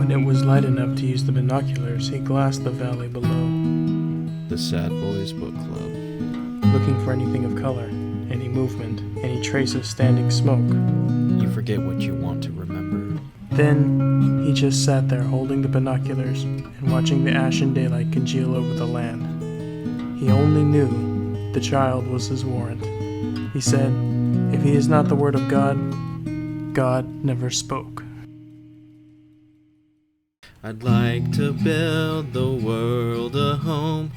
When it was light enough to use the binoculars, he glassed the valley below. The Sad Boys Book Club. Looking for anything of color, any movement, any trace of standing smoke. You forget what you want to remember. Then, he just sat there holding the binoculars and watching the ashen daylight congeal over the land. He only knew the child was his warrant. He said, if he is not the word of God, God never spoke. I'd like to build the world a home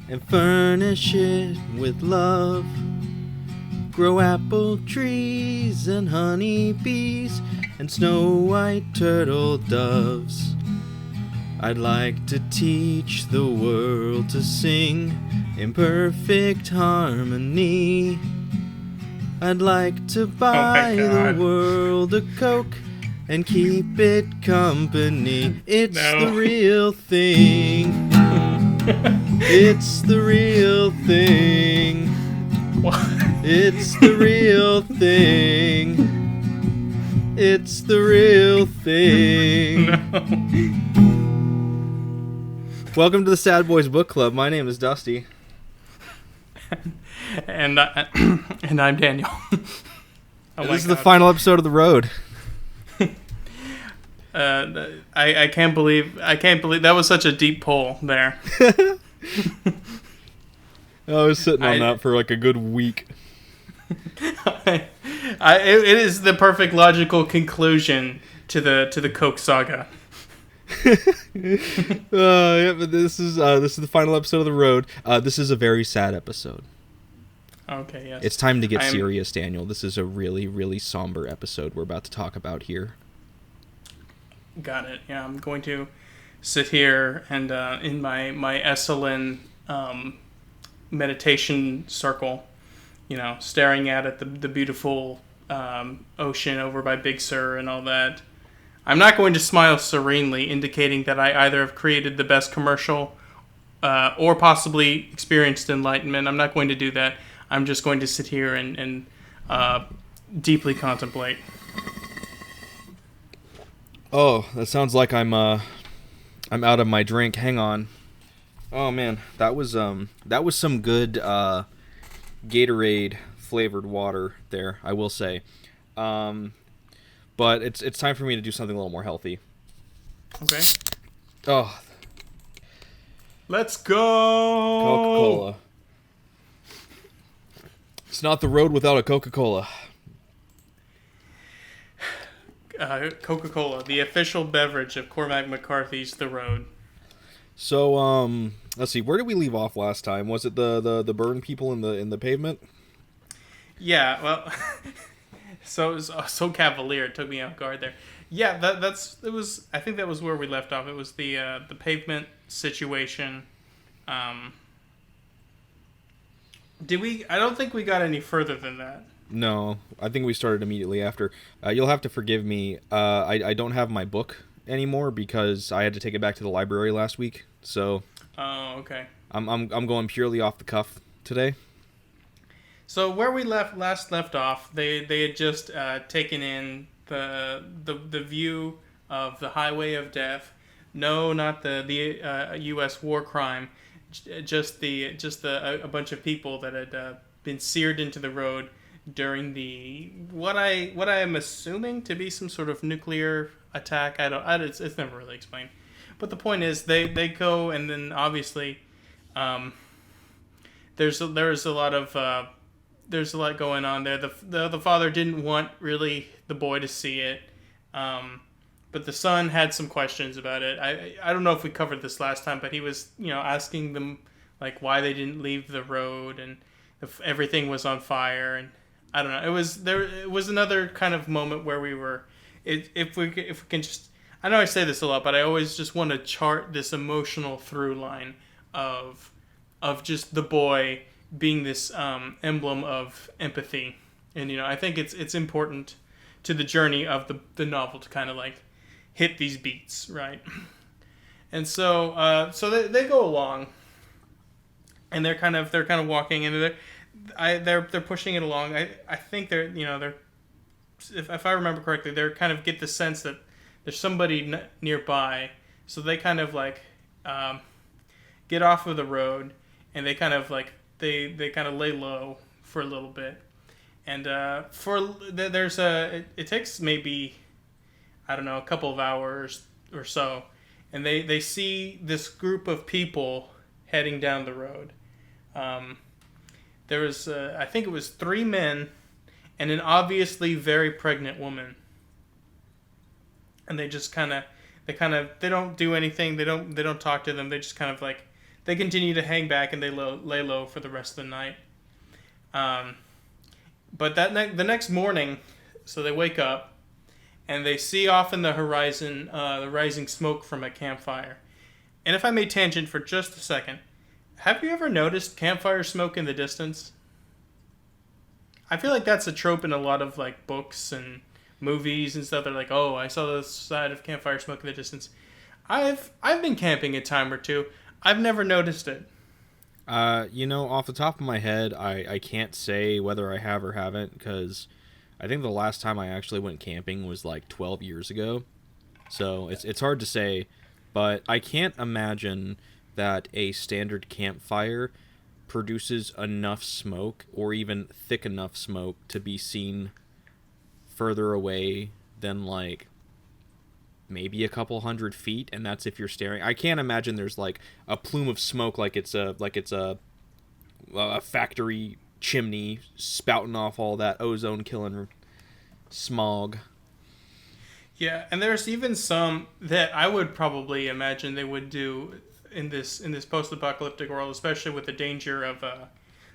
and furnish it with love. Grow apple trees and honey bees and snow white turtle doves. I'd like to teach the world to sing in perfect harmony. I'd like to buy the world a Coke and keep it company. It's the real thing. It's the real thing. What? It's the real thing. It's the real thing. No. Welcome to the Sad Boys Book Club. My name is Dusty. And I'm Daniel. This is the final episode of The Road. I can't believe that was such a deep pull there. I was sitting on that for like a good week. It is the perfect logical conclusion to the Coke saga. Yeah, but this is the final episode of The Road. This is a very sad episode. Okay, yes. It's time to get serious, Daniel. This is a really, really somber episode we're about to talk about here. Got it. Yeah, I'm going to sit here and in my Esalen meditation circle, staring at the beautiful ocean over by Big Sur and all that. I'm not going to smile serenely, indicating that I either have created the best commercial or possibly experienced enlightenment. I'm not going to do that. I'm just going to sit here and deeply contemplate. Oh, that sounds like I'm out of my drink. Hang on. Oh man, that was some good Gatorade flavored water there, I will say. But it's time for me to do something a little more healthy. Okay. Oh. Let's go. Coca-Cola. It's not the road without a Coca-Cola. Coca-Cola, the official beverage of Cormac McCarthy's The Road. So, let's see. Where did we leave off last time? Was it the burn people in the pavement? Yeah. Well, so it was so cavalier. It took me off guard there. Yeah, it was. I think that was where we left off. It was the pavement situation. Did we? I don't think we got any further than that. No, I think we started immediately after. You'll have to forgive me. I don't have my book anymore because I had to take it back to the library last week. So. Oh, okay. I'm going purely off the cuff today. So where we last left off, they had just taken in the view of the highway of death. No, not the U.S. war crime. Just a bunch of people that had been seared into the road during the what I am assuming to be some sort of nuclear attack. It's never really explained. But the point is they go, and then obviously there's a lot going on there. The father didn't want really the boy to see it. But the son had some questions about it. I don't know if we covered this last time, but he was, asking them like why they didn't leave the road and if everything was on fire, and I don't know. It was another kind of moment where we were, if we can just, I know I say this a lot, but I always just want to chart this emotional through line of just the boy being this emblem of empathy, and I think it's important to the journey of the novel to kind of like hit these beats, right? And so they go along, and they're kind of walking, and they're pushing it along. I think they're if I remember correctly, they're kind of get the sense that there's somebody nearby, so they kind of like get off of the road, and they kind of like they kind of lay low for a little bit, and it takes maybe, I don't know, a couple of hours or so, and they see this group of people heading down the road. There was I think it was 3 men and an obviously very pregnant woman, and they just they don't do anything. They don't talk to them. They just kind of like, they continue to hang back, and they lay low for the rest of the night. But the next morning, so they wake up, and they see off in the horizon the rising smoke from a campfire. And if I may tangent for just a second, have you ever noticed campfire smoke in the distance? I feel like that's a trope in a lot of like books and movies and stuff. They're like, oh, I saw the side of campfire smoke in the distance. I've been camping a time or two. I've never noticed it. Off the top of my head, I can't say whether I have or haven't, because I think the last time I actually went camping was like 12 years ago. So it's hard to say, but I can't imagine that a standard campfire produces enough smoke, or even thick enough smoke, to be seen further away than like maybe a couple 100 feet, and that's if you're staring. I can't imagine there's like a plume of smoke like it's a factory chimney spouting off all that ozone killing smog. Yeah, and there's even some that I would probably imagine they would do in this post-apocalyptic world, especially with the danger of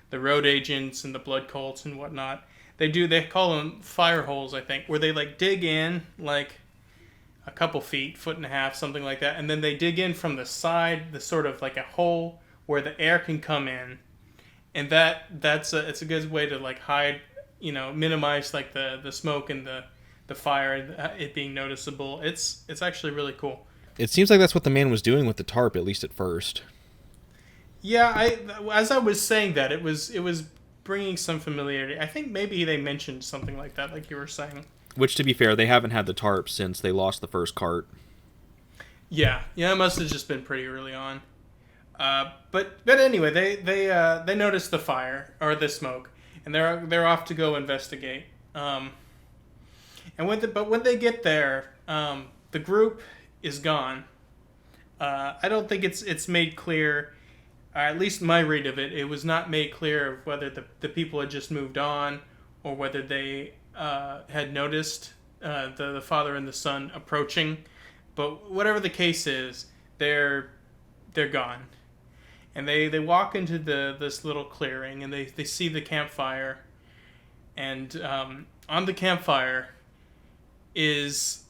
the road agents and the blood cults and whatnot. They call them fire holes, I think, where they like dig in like a couple feet, 1.5 feet, something like that, and then they dig in from the side, the sort of like a hole where the air can come in, and it's a good way to like hide, minimize like the smoke and the fire, it being noticeable. It's actually really cool. It seems like that's what the man was doing with the tarp, at least at first. Yeah, as I was saying that, it was bringing some familiarity. I think maybe they mentioned something like that, like you were saying. Which, to be fair, they haven't had the tarp since they lost the first cart. Yeah, it must have just been pretty early on. But anyway, they notice the fire or the smoke, and they're off to go investigate. And when they get there, the group is gone. I don't think it's made clear, or at least my read of it, it was not made clear of whether the people had just moved on, or whether they had noticed the father and the son approaching. But whatever the case is, they're gone. And they walk into this little clearing, and they see the campfire. And on the campfire is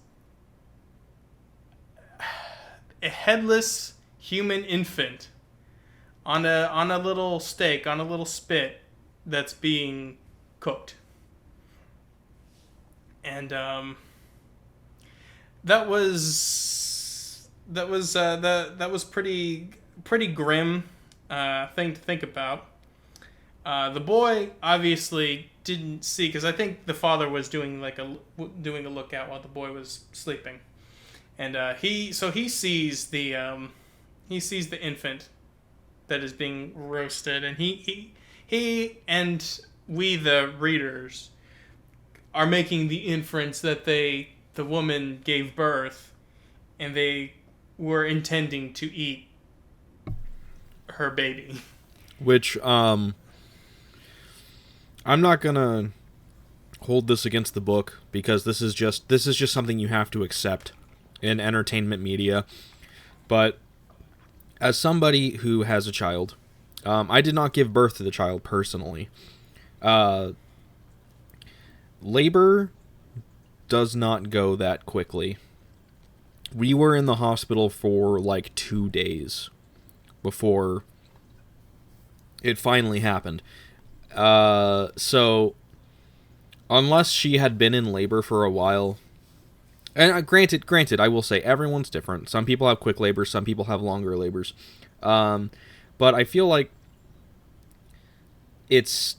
a headless human infant on a little stake, on a little spit that's being cooked. And that was pretty grim thing to think about. The boy obviously didn't see, because I think the father was doing a lookout while the boy was sleeping, and he sees the infant that is being roasted, and he and we, the readers, are making the inference that the woman gave birth, and they were intending to eat her baby. Which, I'm not gonna hold this against the book, because this is just something you have to accept in entertainment media. But as somebody who has a child, I did not give birth to the child personally. Labor does not go that quickly. We were in the hospital for like 2 days before it finally happened. So unless she had been in labor for a while, and granted, I will say everyone's different. Some people have quick labors, some people have longer labors. But I feel like it's,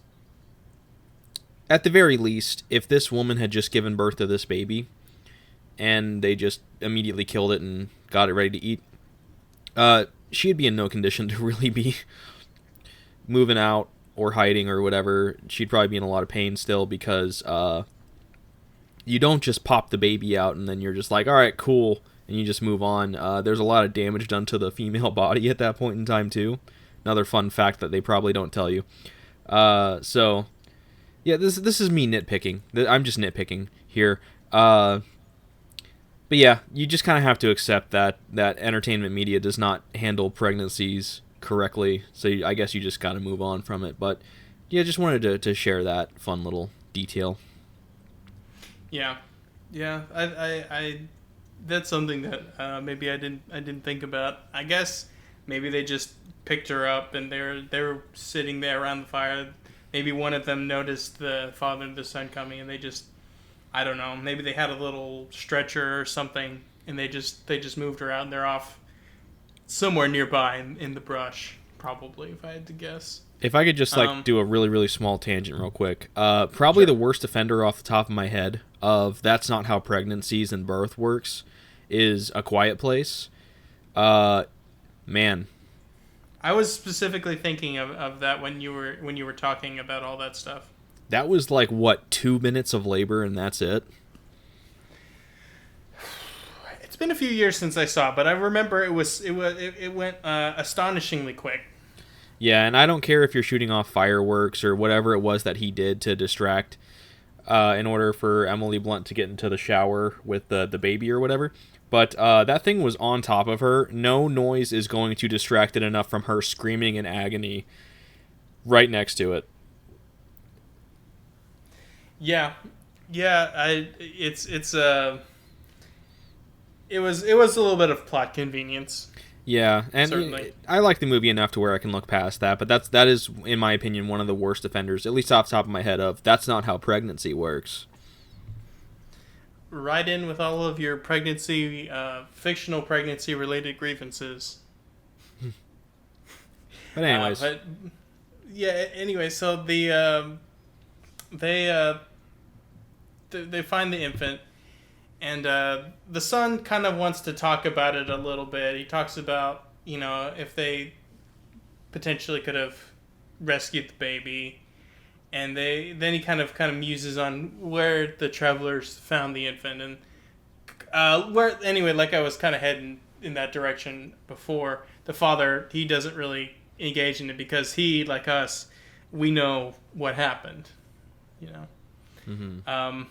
at the very least, if this woman had just given birth to this baby, and they just immediately killed it and got it ready to eat. She'd be in no condition to really be moving out or hiding or whatever. She'd probably be in a lot of pain still, because you don't just pop the baby out and then you're just like, all right, cool, and you just move on. There's a lot of damage done to the female body at that point in time too. Another fun fact that they probably don't tell you. So yeah, this is me nitpicking. I'm just nitpicking here. But yeah, you just kind of have to accept that entertainment media does not handle pregnancies correctly. So I guess you just got to move on from it. But yeah, just wanted to share that fun little detail. Yeah, I that's something that maybe I didn't think about. I guess maybe they just picked her up and they're sitting there around the fire. Maybe one of them noticed the father and the son coming, and they just, I don't know, maybe they had a little stretcher or something, and they just moved her out, and they're off somewhere nearby in the brush, probably, if I had to guess. If I could just do a really, really small tangent real quick. Probably Sure. the worst offender off the top of my head of that's not how pregnancies and birth works is A Quiet Place. Man. I was specifically thinking of that when you were talking about all that stuff. That was like, what, 2 minutes of labor and that's it? It's been a few years since I saw it, but I remember it went astonishingly quick. Yeah, and I don't care if you're shooting off fireworks or whatever it was that he did to distract in order for Emily Blunt to get into the shower with the baby or whatever. But that thing was on top of her. No noise is going to distract it enough from her screaming in agony right next to it. Yeah. It was a little bit of plot convenience. Yeah, and Certainly. I like the movie enough to where I can look past that, but that is, in my opinion, one of the worst offenders, at least off the top of my head, of that's not how pregnancy works. Write in with all of your pregnancy, fictional pregnancy-related grievances. But anyways. Anyway, so they find the infant, and the son kind of wants to talk about it a little bit. He talks about, if they potentially could have rescued the baby, and then he kind of muses on where the travelers found the infant, and like I was kind of heading in that direction before. The father, he doesn't really engage in it because he, like us, we know what happened, Mm-hmm.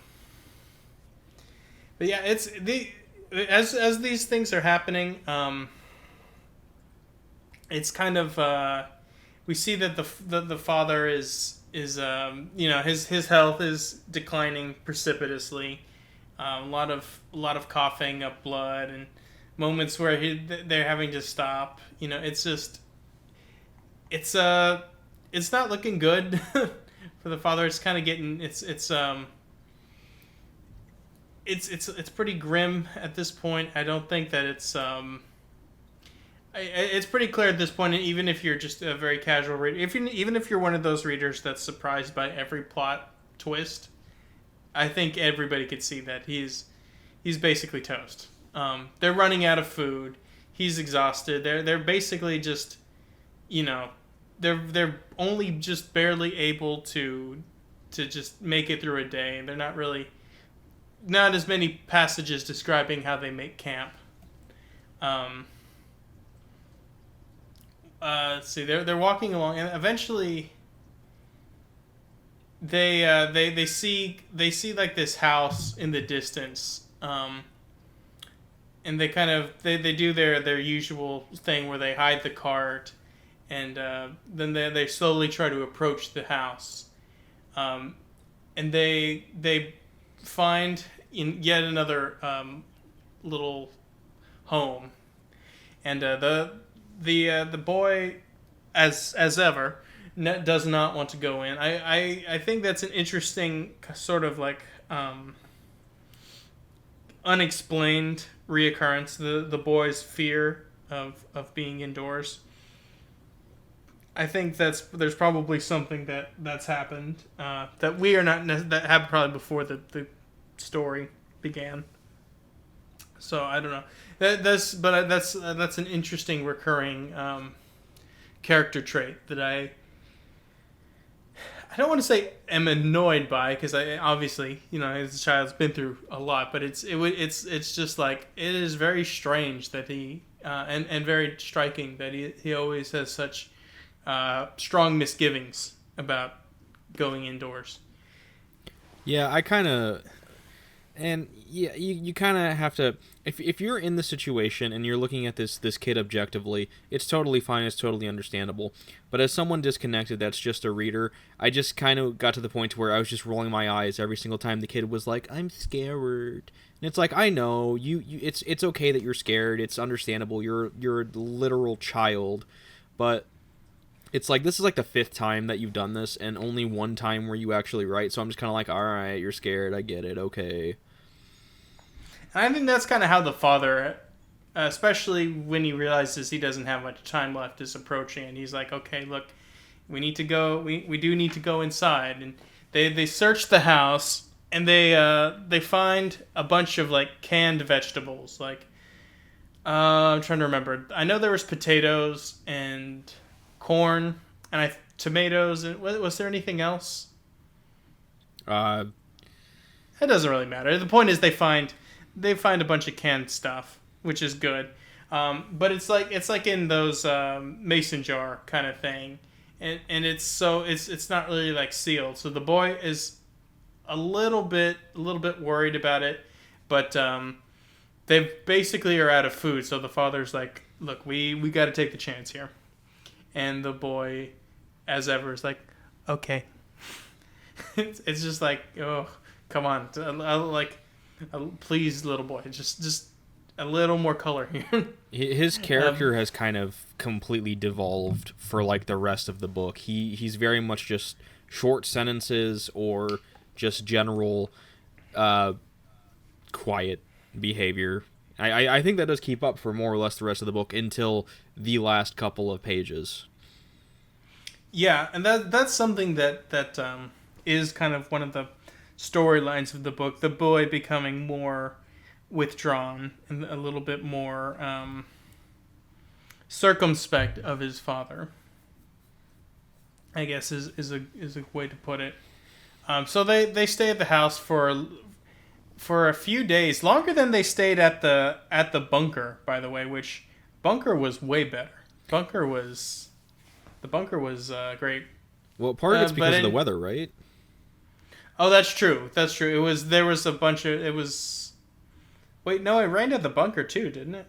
But yeah, it's as these things are happening, it's kind of we see that the father is his health is declining precipitously. A lot of coughing up blood and moments where they're having to stop. It's just it's not looking good for the father. It's kind of getting it's pretty grim at this point. I don't think that it's pretty clear at this point, even if you're just a very casual reader, even if you're one of those readers that's surprised by every plot twist, I think everybody could see that he's basically toast. They're running out of food. He's exhausted. They're basically just, they're only just barely able to just make it through a day, and they're not as many passages describing how they make camp. Let's see. They're walking along, and eventually they see like this house in the distance, and they kind of they do their usual thing where they hide the cart, and then they slowly try to approach the house, and they find in yet another little home, and the boy, as ever, does not want to go in. I think that's an interesting sort of like unexplained reoccurrence. The boy's fear of being indoors. I think there's probably something that's happened that we are not that happened probably before the story began. So I don't know. That's an interesting recurring character trait that I don't want to say am annoyed by, because I obviously, as a child's been through a lot, but it's just like, it is very strange that he and very striking that he always has such strong misgivings about going indoors. Yeah, I kind of, and yeah, you kind of have to, if you're in the situation and you're looking at this kid objectively, it's totally fine, it's totally understandable. But as someone disconnected that's just a reader, I just kind of got to the point where I was just rolling my eyes every single time the kid was like, "I'm scared." And it's like, I know, it's okay that you're scared, it's understandable, you're a literal child, but it's like, this is like the 5th time that you've done this, and only one time where you actually write, so I'm just kind of like, alright, you're scared, I get it, okay. And I think that's kind of how the father, especially when he realizes he doesn't have much time left, is approaching. And he's like, okay, look, we need to go. We do need to go inside. And they search the house, and they find a bunch of like canned vegetables. Like I'm trying to remember. I know there was potatoes and corn and tomatoes. And was there anything else? Uh, It doesn't really matter. The point is they find a bunch of canned stuff, which is good. But it's like in those mason jar kind of thing, and it's not really like sealed. So the boy is a little bit worried about it, but they basically are out of food. So the father's like, "Look, we got to take the chance here," and the boy, as ever, is like, "Okay." It's just like, oh, come on, please, little boy, just a little more color here. His character has kind of completely devolved for like the rest of the book. He's very much just short sentences or just general quiet behavior. I think that does keep up for more or less the rest of the book until the last couple of pages. Yeah, and that's something that is kind of one of the storylines of the book. The boy becoming more withdrawn and a little bit more circumspect of his father, I guess is a way to put it. So they stay at the house for a few days, longer than they stayed at the bunker, by the way. Which bunker was way better. The bunker was great. Well, part of it's because of the weather, right? Oh, that's true. There was a bunch of it was. Wait, no, it rained at the bunker too, didn't it?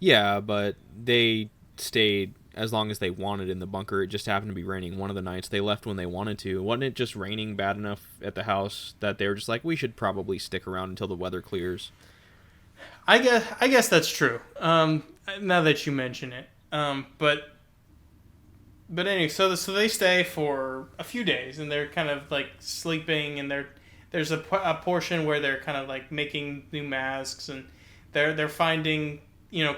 Yeah, but they stayed as long as they wanted in the bunker. It just happened to be raining one of the nights. They left when they wanted to. Wasn't it just raining bad enough at the house that they were just like, we should probably stick around until the weather clears? I guess that's true. Now that you mention it, but anyway, so they stay for a few days, and they're kind of like sleeping, and there's a portion where they're kind of like making new masks, and they're finding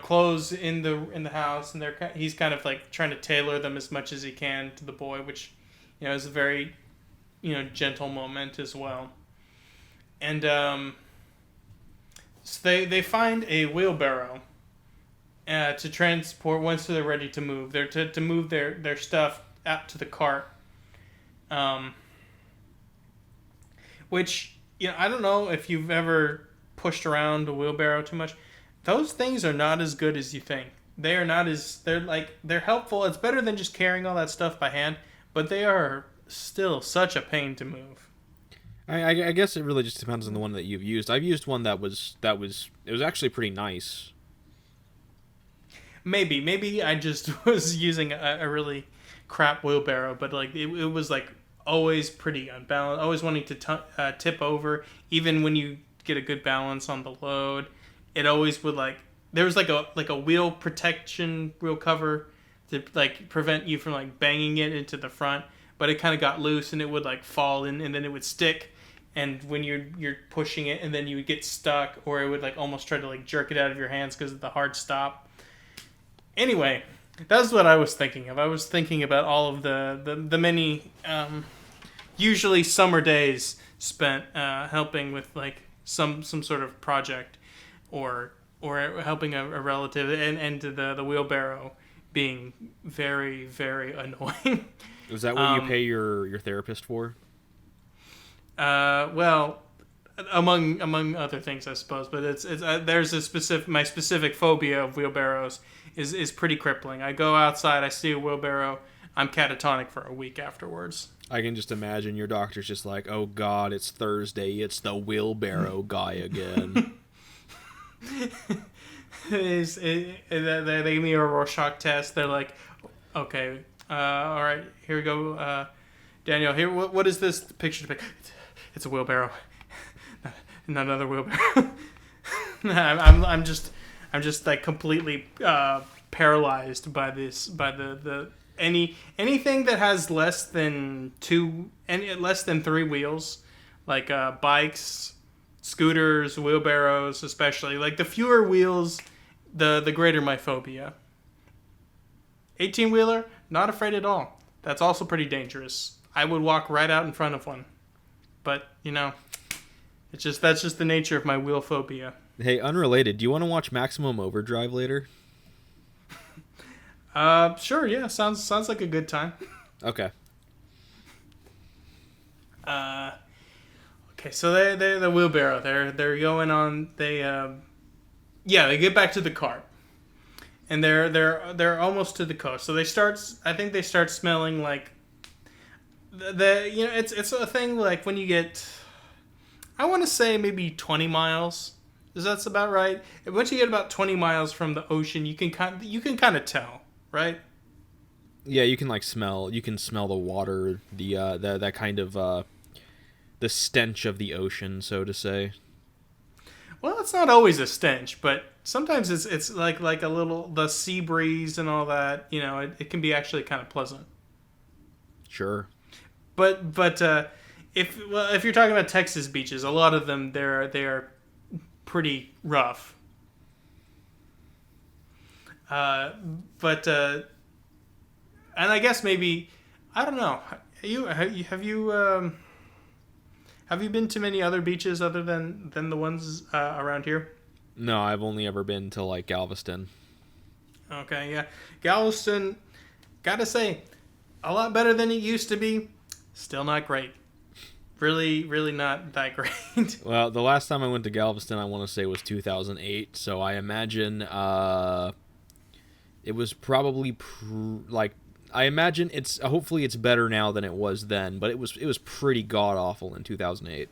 clothes in the house, and he's kind of like trying to tailor them as much as he can to the boy, which is a very gentle moment as well. And so they find a wheelbarrow to transport once they're ready to move. They're to move their stuff out to the cart. Which I don't know if you've ever pushed around a wheelbarrow too much. Those things are not as good as you think. They're helpful. It's better than just carrying all that stuff by hand, but they are still such a pain to move. I guess it really just depends on the one that you've used. I've used one that was actually pretty nice. Maybe I just was using a really crap wheelbarrow, but like it was like always pretty unbalanced, always wanting to tip over, even when you get a good balance on the load. It always would there was like a wheel protection, wheel cover to like prevent you from like banging it into the front, but it kind of got loose and it would like fall in, and then it would stick, and when you're pushing it, and then you would get stuck, or it would like almost try to like jerk it out of your hands because of the hard stop. Anyway, that's what I was thinking of. I was thinking about all of the many usually summer days spent helping with like some sort of project or or helping a relative, and the wheelbarrow being very, very annoying. Is that what you pay your therapist for? Well, among other things, I suppose. But it's there's a specific phobia of wheelbarrows is pretty crippling. I go outside, I see a wheelbarrow, I'm catatonic for a week afterwards. I can just imagine your doctor's just like, oh God, it's Thursday, it's the wheelbarrow guy again. They gave me a Rorschach test. They're like, okay, all right, here we go, Daniel. Here, what is this picture to pick? It's a wheelbarrow, not another wheelbarrow. I'm just like completely paralyzed by this, by the anything that has less than three wheels, like bikes, scooters, wheelbarrows, especially. Like the fewer wheels, the greater my phobia. 18-wheeler, not afraid at all. That's also pretty dangerous. I would walk right out in front of one. But, that's just the nature of my wheel phobia. Hey, unrelated, do you want to watch Maximum Overdrive later? Sure, yeah. Sounds like a good time. Okay. Okay, so they the wheelbarrow. They're going on. They get back to the cart, and they're almost to the coast. So they start. I think they start smelling like it's a thing like when you get. I want to say maybe 20 miles. That's about right. Once you get about 20 miles from the ocean, you can kind of tell, right? Yeah, you can smell the water, that kind of the stench of the ocean, so to say. Well, it's not always a stench, but sometimes it's like a little the sea breeze and all that. It can be actually kind of pleasant. Sure. But if you're talking about Texas beaches, a lot of them they are pretty rough. And I guess maybe I don't know. Have you been to many other beaches other than the ones around here? No, I've only ever been to Galveston. Okay, yeah, Galveston. Gotta say, a lot better than it used to be. Still not great. Really, really not that great. Well, the last time I went to Galveston, I want to say was 2008. So I imagine it was probably I imagine hopefully it's better now than it was then, but it was pretty god awful in 2008.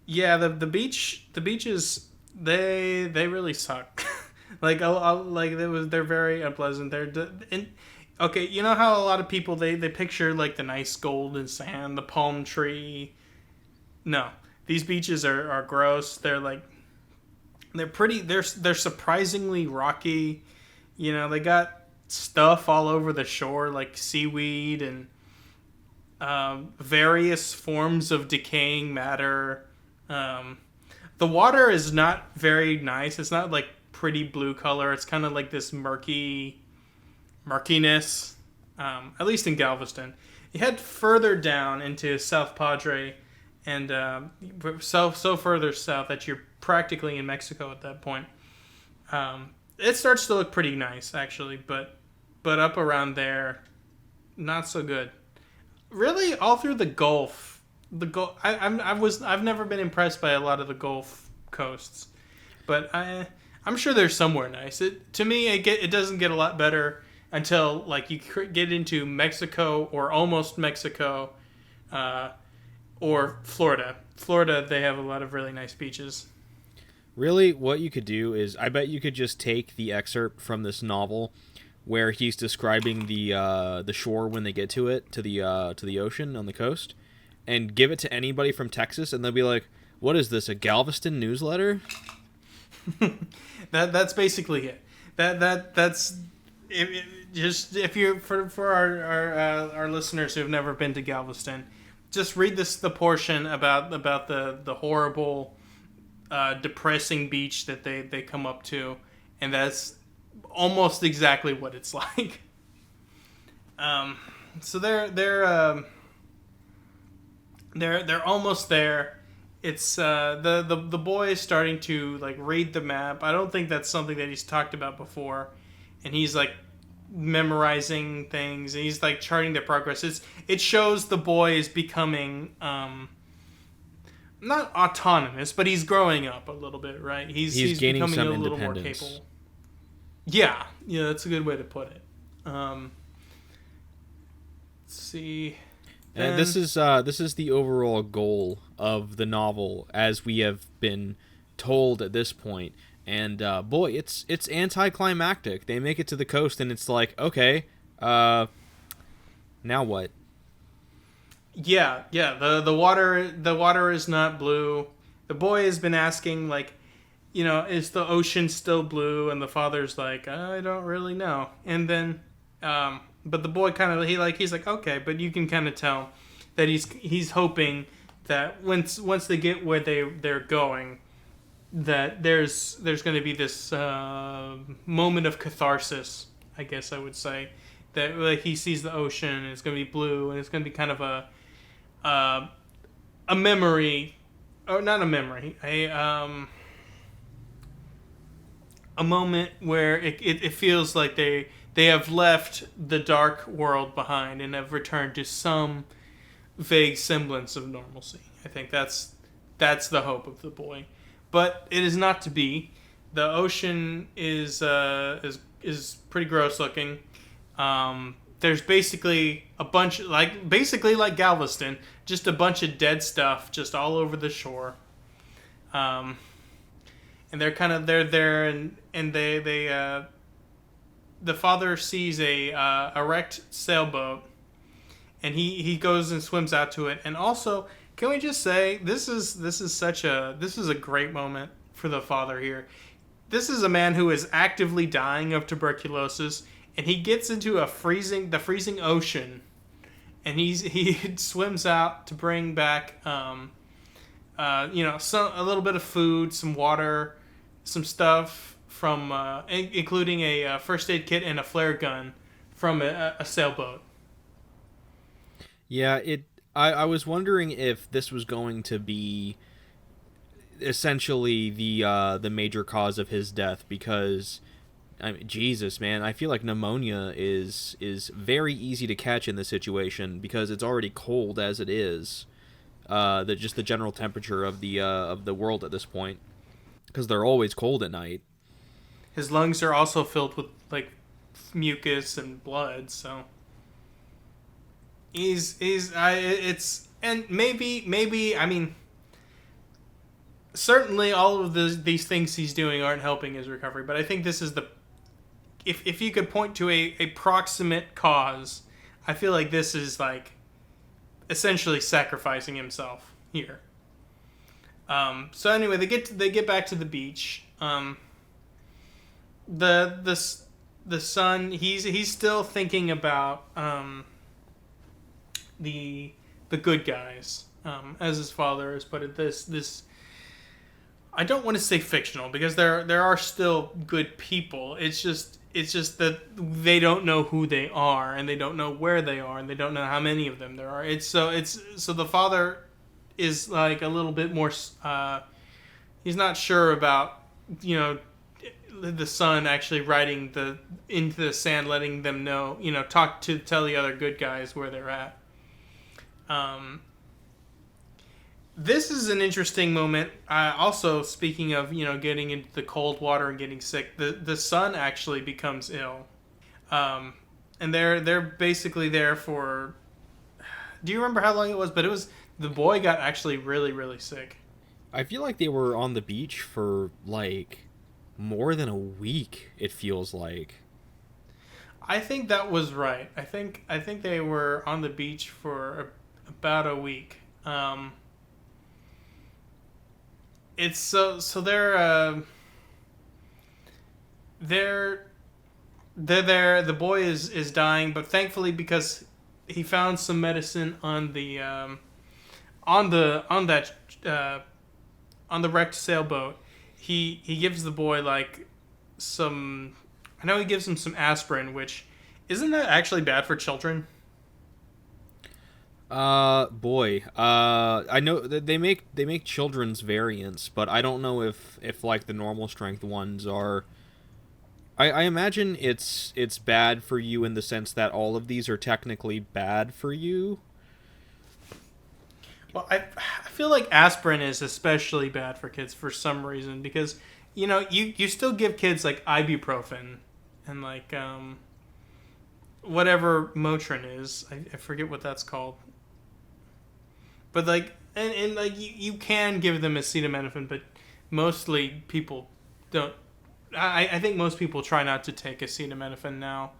Yeah, the beaches they really suck. They're very unpleasant. Okay, you know how a lot of people they picture the nice golden sand, the palm tree. No, these beaches are gross. They're pretty. They're surprisingly rocky. They got stuff all over the shore like seaweed and various forms of decaying matter. The water is not very nice. It's not pretty blue color. It's kind of like this murkiness, at least in Galveston. You head further down into South Padre, and so further south that you're practically in Mexico at that point. It starts to look pretty nice, actually, but up around there, not so good. Really, all through the Gulf, I've never been impressed by a lot of the Gulf coasts, but I'm sure there's somewhere nice. To me, it doesn't get a lot better until you get into Mexico or almost Mexico, or Florida. Florida, they have a lot of really nice beaches. Really, what you could do is, I bet you could just take the excerpt from this novel where he's describing the shore when they get to it, to the ocean on the coast, and give it to anybody from Texas, and they'll be like, "What is this? A Galveston newsletter?" That's basically it. That's if you're for our listeners who have never been to Galveston, just read the portion about the horrible, depressing beach that they come up to, and that's almost exactly what it's like. So they're almost there, it's the boy is starting to like read the map. I don't think that's something that he's talked about before, and he's like memorizing things and he's like charting their progress. It shows the boy is becoming not autonomous, but he's growing up a little bit, right? He's gaining becoming some a little more independence. capable. Yeah, that's a good way to put it. Let's see. And this is the overall goal of the novel, as we have been told at this point. And boy, it's anticlimactic. They make it to the coast, and it's like, okay, now what? Yeah. The water is not blue. The boy has been asking like, is the ocean still blue? And the father's like, I don't really know. And then, but the boy kind of he's like, okay, but you can kind of tell that he's hoping that once they get where they're going, that there's going to be this moment of catharsis, I guess I would say, that like he sees the ocean and it's going to be blue and it's going to be kind of a memory, or not a memory, a moment where it feels like they have left the dark world behind and have returned to some vague semblance of normalcy. I think that's the hope of the boy, but it is not to be. The ocean is pretty gross looking. There's basically a bunch like Galveston, just a bunch of dead stuff just all over the shore. And they're there and they the father sees a wrecked sailboat, and he goes and swims out to it. And also, can we just say this is a great moment for the father here. This is a man who is actively dying of tuberculosis, and he gets into the freezing ocean, and he swims out to bring back a little bit of food, some water, some stuff from including a first aid kit and a flare gun from a sailboat. Yeah, I was wondering if this was going to be essentially the major cause of his death, because I mean, Jesus, man, I feel like pneumonia is very easy to catch in this situation because it's already cold as it is. Just the general temperature of the world at this point, because they're always cold at night. His lungs are also filled with like mucus and blood, so and maybe I mean, certainly all of these things he's doing aren't helping his recovery, but I think this is if you could point to a proximate cause, I feel like this is like essentially sacrificing himself here. So anyway, they get back to the beach. The son, he's still thinking about the good guys, as his father has put it. This I don't want to say fictional, because there are still good people. It's just that they don't know who they are, and they don't know where they are, and they don't know how many of them there are. So the father is like a little bit more. He's not sure about the son actually writing into the sand, letting them know, tell the other good guys where they're at. This is an interesting moment. Also, speaking of getting into the cold water and getting sick, the son actually becomes ill, and they're basically there for. Do you remember how long it was? But it was the boy got actually really, really sick. I feel like they were on the beach for like more than a week. It feels like. I think that was right. I think they were on the beach for about a week. It's so they're there. The boy is dying, but thankfully, because he found some medicine on the wrecked sailboat, he gives the boy like some. I know he gives him some aspirin, which isn't that actually bad for children? Boy. I know that they make children's variants, but I don't know if like the normal strength ones are. I imagine it's bad for you in the sense that all of these are technically bad for you. Well, I feel like aspirin is especially bad for kids for some reason because you still give kids like ibuprofen and like whatever Motrin is. I forget what that's called. But like and like you can give them acetaminophen, but mostly people don't. I think most people try not to take acetaminophen now.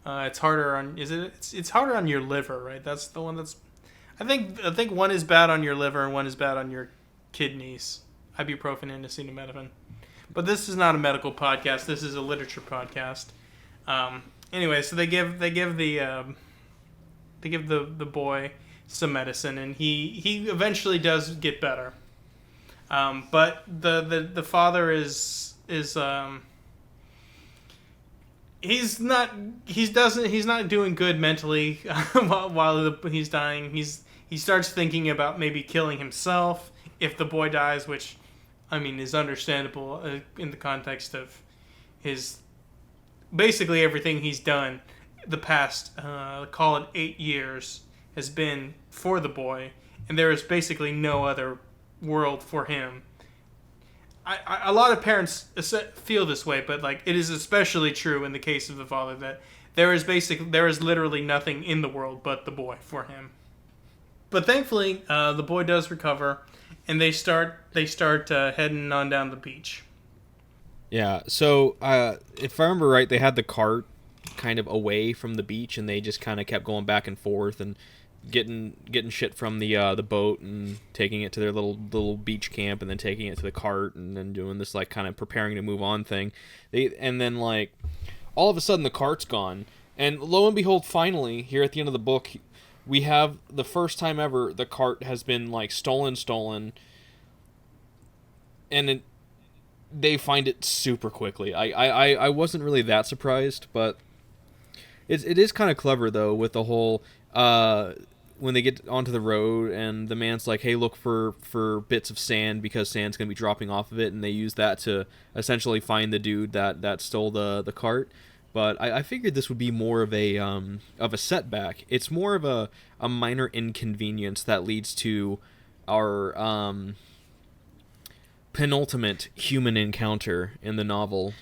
It's harder on is it? It's harder on your liver, right? That's the one that's. I think one is bad on your liver and one is bad on your kidneys. Ibuprofen and acetaminophen. But this is not a medical podcast. This is a literature podcast. Anyway, so they give the boy some medicine, and he eventually does get better. But the father is he's not doing good mentally while he's dying. He starts thinking about maybe killing himself if the boy dies, which I mean is understandable in the context of his basically everything he's done the past call it 8 years has been for the boy, and there is basically no other world for him. A lot of parents feel this way, but like it is especially true in the case of the father that there is literally nothing in the world but the boy for him. But thankfully, the boy does recover, and they start heading on down the beach. Yeah. So if I remember right, they had the cart kind of away from the beach, and they just kind of kept going back and forth and getting shit from the boat and taking it to their little beach camp, and then taking it to the cart, and then doing this like kind of preparing to move on thing. And then like all of a sudden the cart's gone, and lo and behold, finally here at the end of the book, we have the first time ever the cart has been like stolen, and they find it super quickly. I wasn't really that surprised, but it is kind of clever though with the whole when they get onto the road and the man's like, hey, look for bits of sand because sand's going to be dropping off of it, and they use that to essentially find the dude that stole the cart. But I figured this would be more of a setback. It's more of a minor inconvenience that leads to our penultimate human encounter in the novel.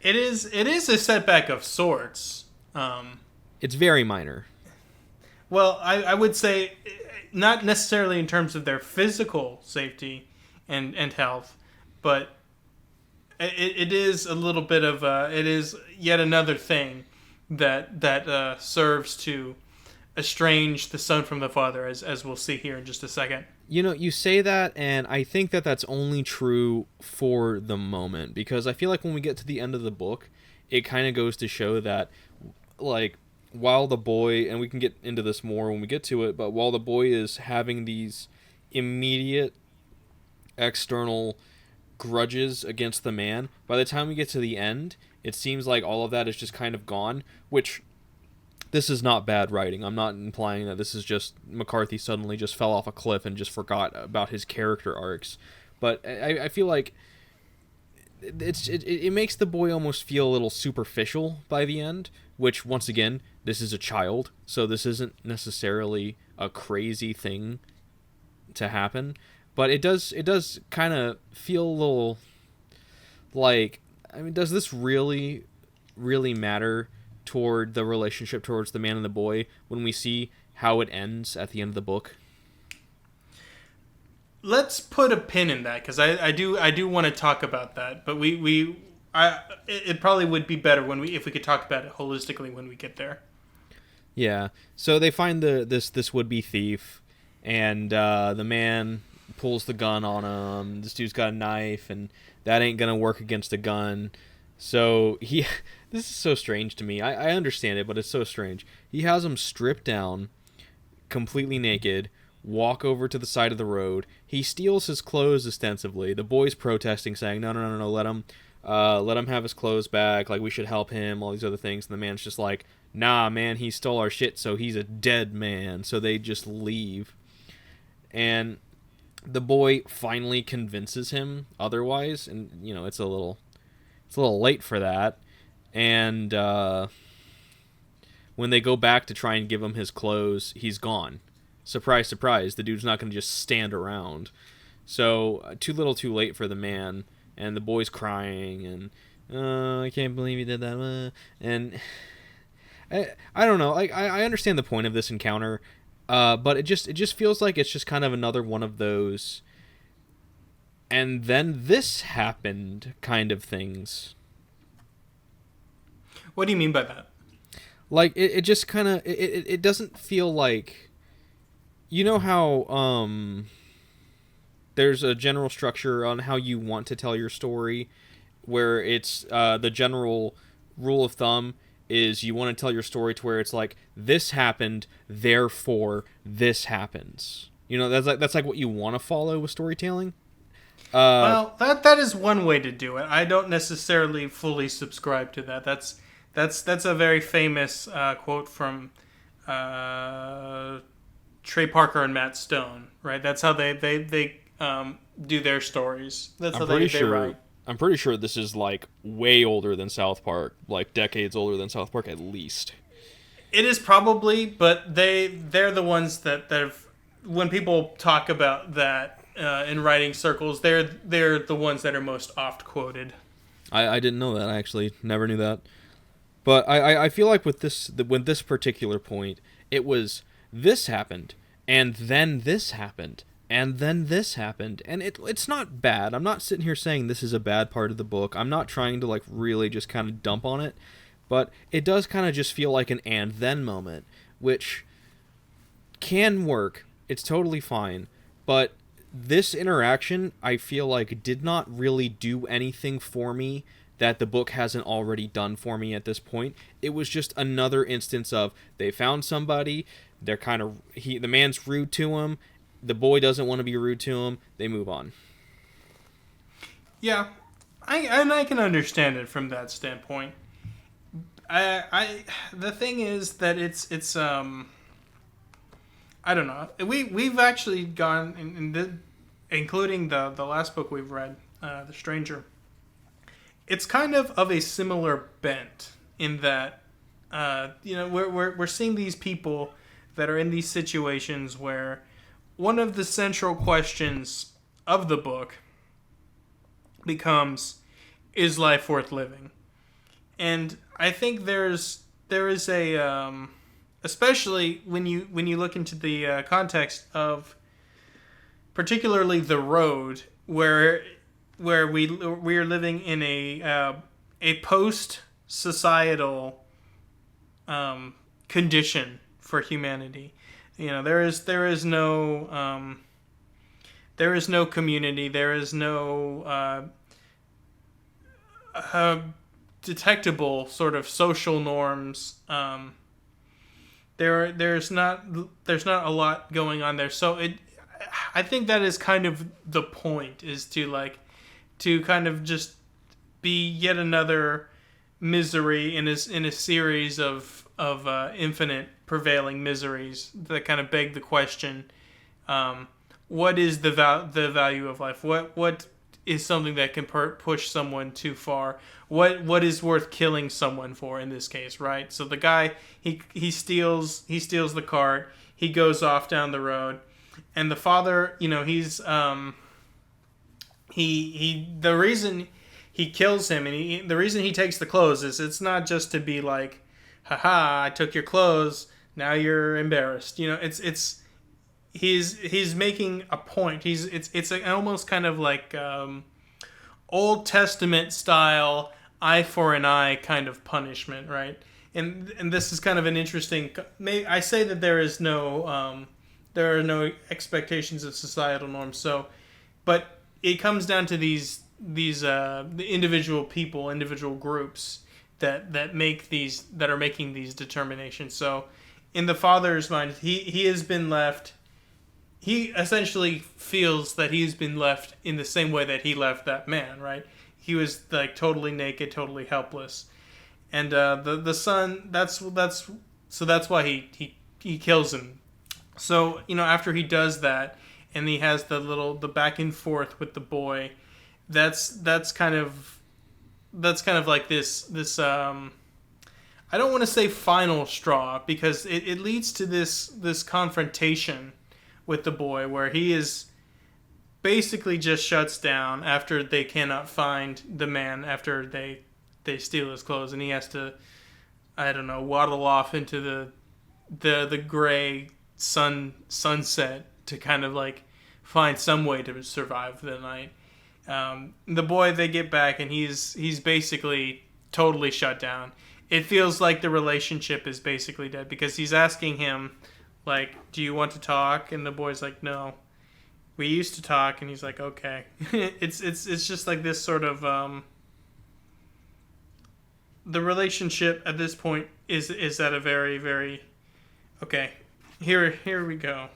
It is a setback of sorts. It's very minor. Well, I would say not necessarily in terms of their physical safety and health, but it is a little bit of it is yet another thing that serves to estrange the son from the father, as we'll see here in just a second. You know, you say that, and I think that that's only true for the moment, because I feel like when we get to the end of the book, it kind of goes to show that, like, while the boy, and we can get into this more when we get to it, but while the boy is having these immediate external grudges against the man, by the time we get to the end, it seems like all of that is just kind of gone, which this is not bad writing. I'm not implying that this is just McCarthy suddenly just fell off a cliff and just forgot about his character arcs, but I feel like it makes the boy almost feel a little superficial by the end, which, once again, this is a child, so this isn't necessarily a crazy thing to happen, but it does kind of feel a little like, I mean, does this really matter toward the relationship towards the man and the boy when we see how it ends at the end of the book? Let's put a pin in that, because I do want to talk about that, but it probably would be better if we could talk about it holistically when we get there. Yeah. So they find this would-be thief, and the man pulls the gun on him. This dude's got a knife, and that ain't gonna work against a gun. So this is so strange to me. I understand it, but it's so strange. He has him stripped down, completely naked, walk over to the side of the road. He steals his clothes ostensibly. The boy's protesting, saying, no, let him. let him have his clothes back, like we should help him, all these other things. And the man's just like, nah, man, he stole our shit, so he's a dead man. So they just leave. And the boy finally convinces him otherwise, and it's a little late for that. And when they go back to try and give him his clothes, he's gone. Surprise, surprise, the dude's not going to just stand around. So too little too late for the man, and the boy's crying, and I can't believe he did that. And I don't know, like I understand the point of this encounter, but it just feels like it's just kind of another one of those and then this happened kind of things. What do you mean by that? Like it just kind of it doesn't feel like, how there's a general structure on how you want to tell your story, where it's the general rule of thumb is you want to tell your story to where it's like, this happened, therefore this happens. That's like what you want to follow with storytelling. Well, that is one way to do it. I don't necessarily fully subscribe to that. That's a very famous quote from Trey Parker and Matt Stone, right? That's how they do their stories. That's how they write. I'm pretty sure this is like way older than South Park, like decades older than South Park at least. It is probably, but they're the ones that have, when people talk about that in writing circles, they're the ones that are most oft quoted. I didn't know that. I actually never knew that. But I feel like with this particular point, it was this happened, and then this happened, and then this happened, and it's not bad. I'm not sitting here saying this is a bad part of the book. I'm not trying to like really just kind of dump on it, but it does kind of just feel like an and then moment, which can work. It's totally fine, but this interaction, I feel like, did not really do anything for me that the book hasn't already done for me at this point. It was just another instance of they found somebody, they're the man's rude to him, the boy doesn't want to be rude to him, they move on. Yeah, I can understand it from that standpoint. The thing is that it's I don't know. We've actually gone including the last book we've read, The Stranger. It's kind of a similar bent in that we're seeing these people that are in these situations where one of the central questions of the book becomes, is life worth living? And I think there is a especially when you look into the context of particularly The Road, where we are living in a post societal condition for humanity. There is no community. There is no detectable sort of social norms. There's not a lot going on there. So I think that is kind of the point, is to kind of just be yet another misery in a series of infinite prevailing miseries that kind of beg the question, what is the value of life? What is something that can push someone too far? What is worth killing someone for in this case, right? So the guy, he steals the cart, he goes off down the road, and the father, he's the reason he kills him, and the reason he takes the clothes is it's not just to be like, haha, I took your clothes, now you're embarrassed. He's making a point. It's almost kind of like Old Testament style eye for an eye kind of punishment, right? And this is kind of an interesting. I say that there are no expectations of societal norms. So, but it comes down to these the individual people, individual groups that are making these determinations. So, in the father's mind, he has been left. He essentially feels that he's been left in the same way that he left that man, right? he was like totally naked, totally helpless, and the son that's why he kills him. So after he does that, and he has the back and forth with the boy, that's kind of like this I don't want to say final straw, because it leads to this confrontation with the boy where he is basically just shuts down after they cannot find the man after they steal his clothes, and he has to, I don't know, waddle off into the gray sunset to kind of like find some way to survive the night. The boy, they get back, and he's basically totally shut down. It feels like the relationship is basically dead, because he's asking him like, do you want to talk? And the boy's like, no, we used to talk. And he's like, okay. it's just like this sort of the relationship at this point is at a very, very okay. Here we go.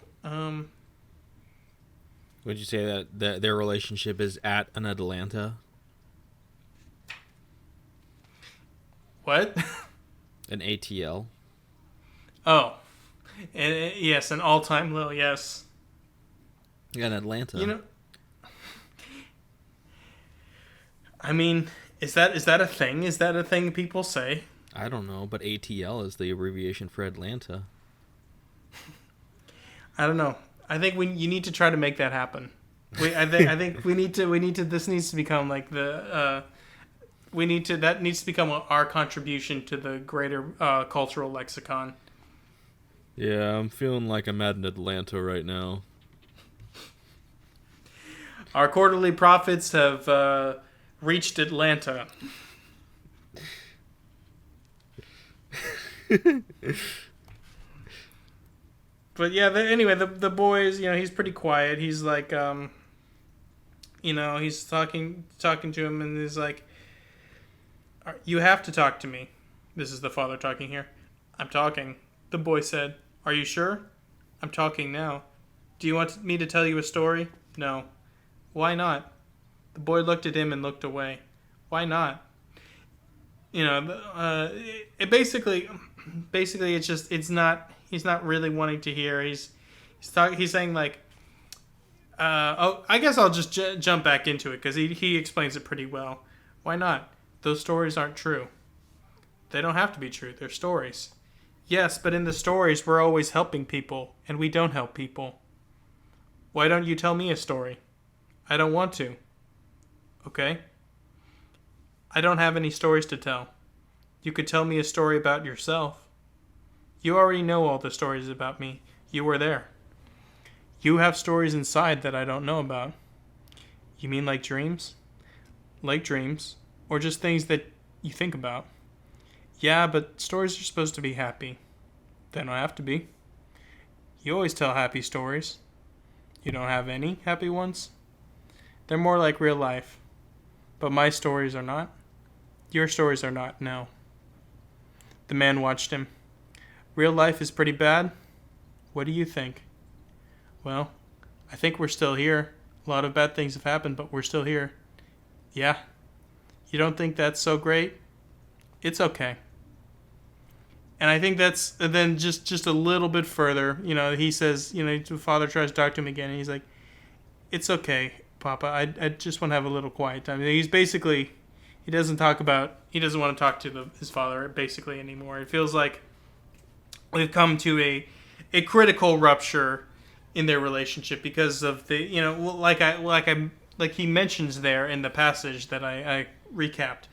Would you say that their relationship is at an Atlanta? What? An ATL. Oh, yes, an all-time low. Yes. Yeah, in Atlanta. I mean, is that a thing? Is that a thing people say? I don't know, but ATL is the abbreviation for Atlanta. I don't know. I think you need to try to make that happen. I think we need to. This needs to become like that needs to become our contribution to the greater cultural lexicon. Yeah, I'm feeling like I'm at an Atlanta right now. Our quarterly profits have reached Atlanta. But yeah, anyway, the boy is, he's pretty quiet. He's like, he's talking to him, and he's like, you have to talk to me. This is the father talking here. I'm talking. The boy said, are you sure? I'm talking now. Do you want me to tell you a story? No. Why not? The boy looked at him and looked away. Why not? It basically it's not. He's not really wanting to hear. He's saying like, I guess I'll just jump back into it, because he explains it pretty well. Why not? Those stories aren't true. They don't have to be true. They're stories. Yes, but in the stories we're always helping people, and we don't help people. Why don't you tell me a story? I don't want to. Okay? I don't have any stories to tell. You could tell me a story about yourself. You already know all the stories about me. You were there. You have stories inside that I don't know about. You mean like dreams? Like dreams. Or just things that you think about. Yeah, but stories are supposed to be happy. They don't have to be. You always tell happy stories. You don't have any happy ones? They're more like real life. But my stories are not. Your stories are not, no. The man watched him. Real life is pretty bad? What do you think? Well, I think we're still here. A lot of bad things have happened, but we're still here. Yeah. You don't think that's so great? It's okay. And I think that's, then just a little bit further, he says, the father tries to talk to him again, and he's like, it's okay, Papa. I just want to have a little quiet time. He's basically, he doesn't want to talk to his father basically anymore. It feels like we've come to a critical rupture in their relationship because of the, like he mentions there in the passage that I recapped.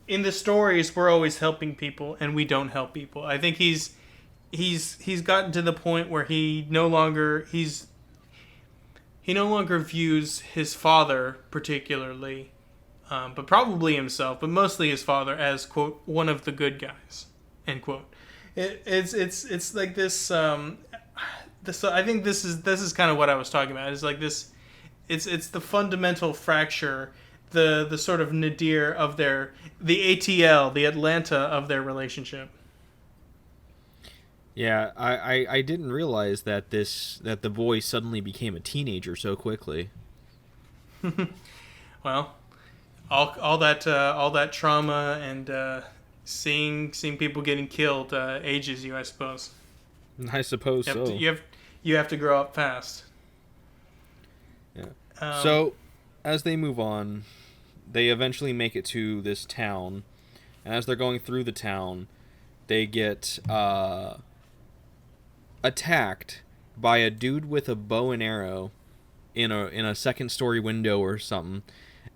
In the stories, we're always helping people, and we don't help people. I think he's gotten to the point where he no longer views his father particularly, but probably himself, but mostly his father, as quote one of the good guys, end quote. It's like this. I think this is kind of what I was talking about. It's like this. It's the fundamental fracture, the sort of nadir of the ATL, the Atlanta of their relationship. Yeah, I didn't realize that the boy suddenly became a teenager so quickly. Well, all that trauma and seeing people getting killed ages you, I suppose. I suppose You have to so. you have to grow up fast. Yeah. Um, So, as they move on, they eventually make it to this town, and as they're going through the town, they get attacked by a dude with a bow and arrow in a second story window or something.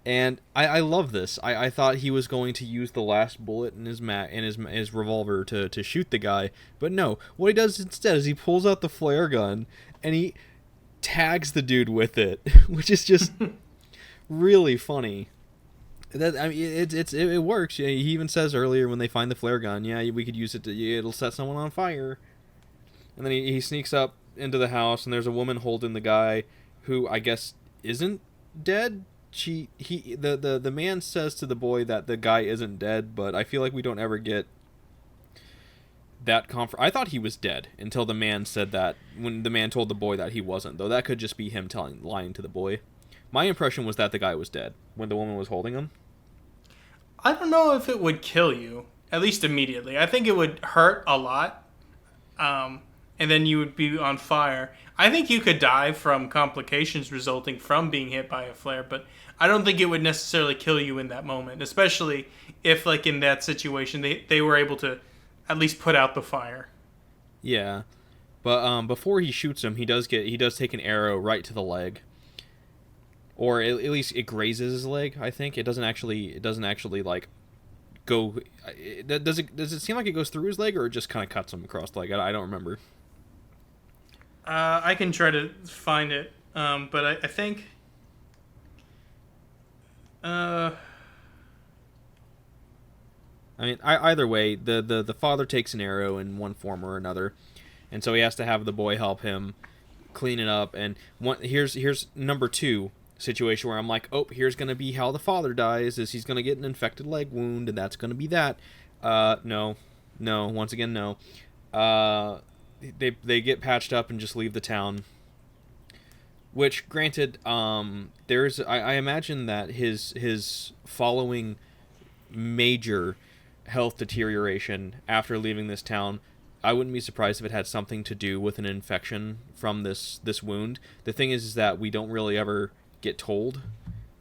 And I love this. I thought he was going to use the last bullet in his revolver to shoot the guy, but no. What he does instead is he pulls out the flare gun and he tags the dude with it, which is just really funny. That I mean, it works. Yeah, he even says earlier when they find the flare gun, yeah, we could use it it'll set someone on fire. And then he sneaks up into the house, and there's a woman holding the guy, who I guess isn't dead. The man says to the boy that the guy isn't dead, but I feel like we don't ever get that comfort. I thought he was dead until the man said that, when the man told the boy that he wasn't, though that could just be him lying to the boy. My impression was that the guy was dead when the woman was holding him. I don't know if it would kill you, at least immediately. I think it would hurt a lot, and then you would be on fire. I think you could die from complications resulting from being hit by a flare, but I don't think it would necessarily kill you in that moment, especially if, like, in that situation, they were able to at least put out the fire. Yeah, but before he shoots him, he does take an arrow right to the leg, or at least it grazes his leg. I think it doesn't actually like go. Does it seem like it goes through his leg, or it just kind of cuts him across the leg? I don't remember. I can try to find it, but I think. I mean, either way, the father takes an arrow in one form or another, and so he has to have the boy help him clean it up. And here's number two situation where I'm like, oh, here's gonna be how the father dies. Is he's gonna get an infected leg wound, and that's gonna be that. No, once again, no. They get patched up and just leave the town. Which, granted, there's I imagine that his following major health deterioration after leaving this town, I wouldn't be surprised if it had something to do with an infection from this wound. The thing is that we don't really ever get told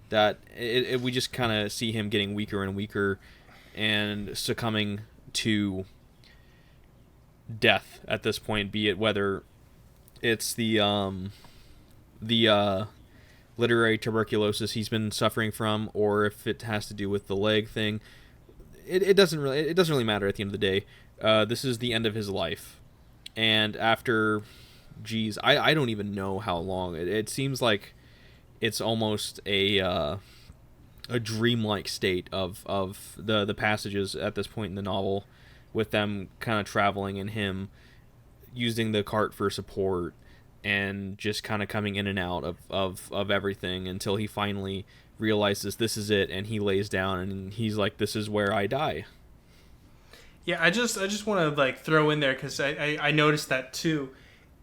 that. We just kind of see him getting weaker and weaker and succumbing to death at this point, be it whether it's the literary tuberculosis he's been suffering from, or if it has to do with the leg thing. It doesn't really matter at the end of the day. This is the end of his life, and after, geez, I don't even know how long. It seems like it's almost a dreamlike state of the passages at this point in the novel, with them kind of traveling and him using the cart for support and just kind of coming in and out of everything until he finally realizes this is it, and he lays down and he's like, this is where I die. Yeah, I just want to, like, throw in there, because I noticed that too.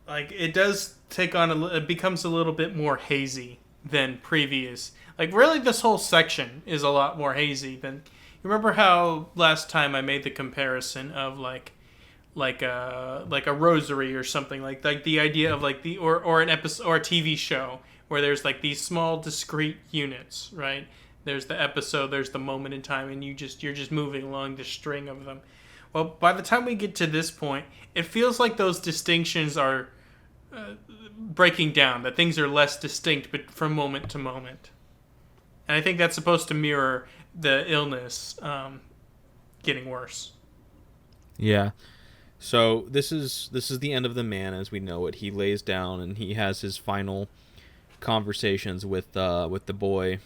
Like, it does take on it becomes a little bit more hazy than previous. Like, really, this whole section is a lot more hazy than. You remember how last time I made the comparison of like a rosary or something, like the idea of, like, the or an episode or a TV show where there's, like, these small discrete units, right? There's the episode, there's the moment in time, and you're just moving along the string of them. Well, by the time we get to this point, it feels like those distinctions are breaking down, that things are less distinct but from moment to moment. And I think that's supposed to mirror the illness getting worse. Yeah. So this is the end of the man as we know it. He lays down and he has his final conversations with the boy.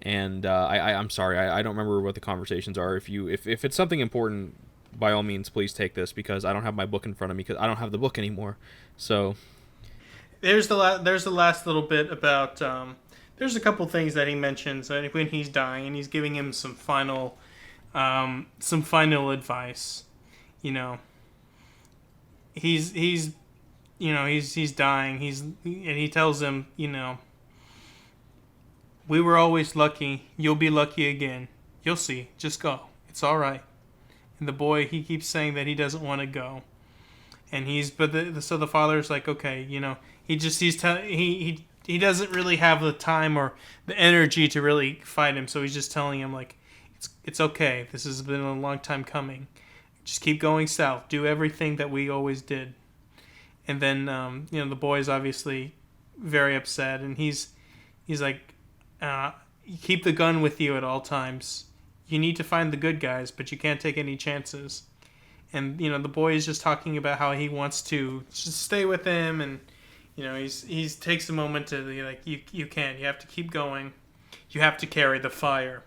And I'm sorry, I don't remember what the conversations are. If it's something important, by all means, please take this, because I don't have my book in front of me, because I don't have the book anymore. So There's the last little bit about. There's a couple things that he mentions when he's dying, and he's giving him some final advice. You know, he's dying. And he tells him, We were always lucky. You'll be lucky again. You'll see. Just go. It's all right. And the boy, he keeps saying that he doesn't want to go. And so the father's like, okay, he doesn't really have the time or the energy to really fight him. So he's just telling him like, it's okay. This has been a long time coming. Just keep going south. Do everything that we always did. And then, the boy's obviously very upset, and he's like, keep the gun with you at all times. You need to find the good guys, but you can't take any chances. And, the boy is just talking about how he wants to just stay with him, and, he's takes a moment to be like, you can't. You have to keep going. You have to carry the fire.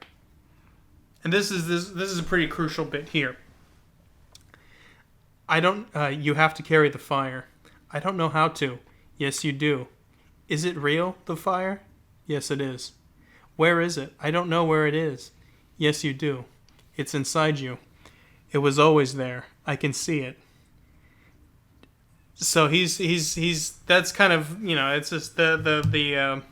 And this is a pretty crucial bit here. You have to carry the fire. I don't know how to. Yes, you do. Is it real, the fire? Yes, it is. Where is it? I don't know where it is. Yes, you do. It's inside you. It was always there. I can see it. So he's that's kind of, it's just I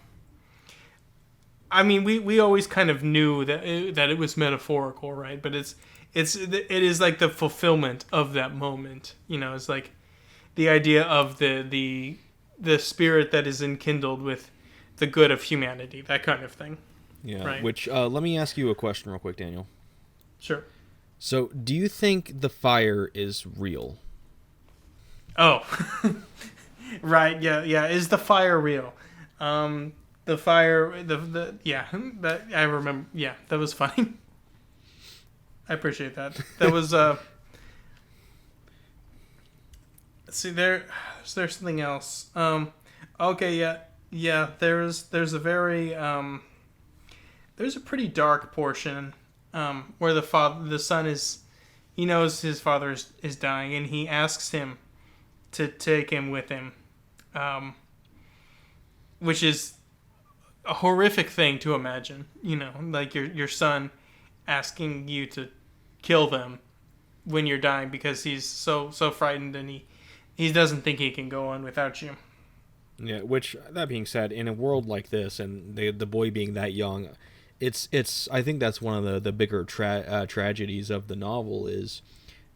mean, we always kind of knew that it was metaphorical, right? But it is like the fulfillment of that moment. It's like the idea of the spirit that is enkindled with the good of humanity, that kind of thing. Yeah. Right. Which let me ask you a question real quick, Daniel. Sure. So, do you think the fire is real? Oh, right. Yeah. Is the fire real? The fire. Yeah. That I remember. Yeah, that was funny. I appreciate that. That was see there's something else. Okay, yeah. There's a pretty dark portion where the son he knows his father is dying, and he asks him to take him with him, which is a horrific thing to imagine. Like your son asking you to kill them when you're dying because he's so frightened, and he doesn't think he can go on without you. Yeah, which, that being said, in a world like this, and the boy being that young, it's I think that's one of the bigger tragedies of the novel, is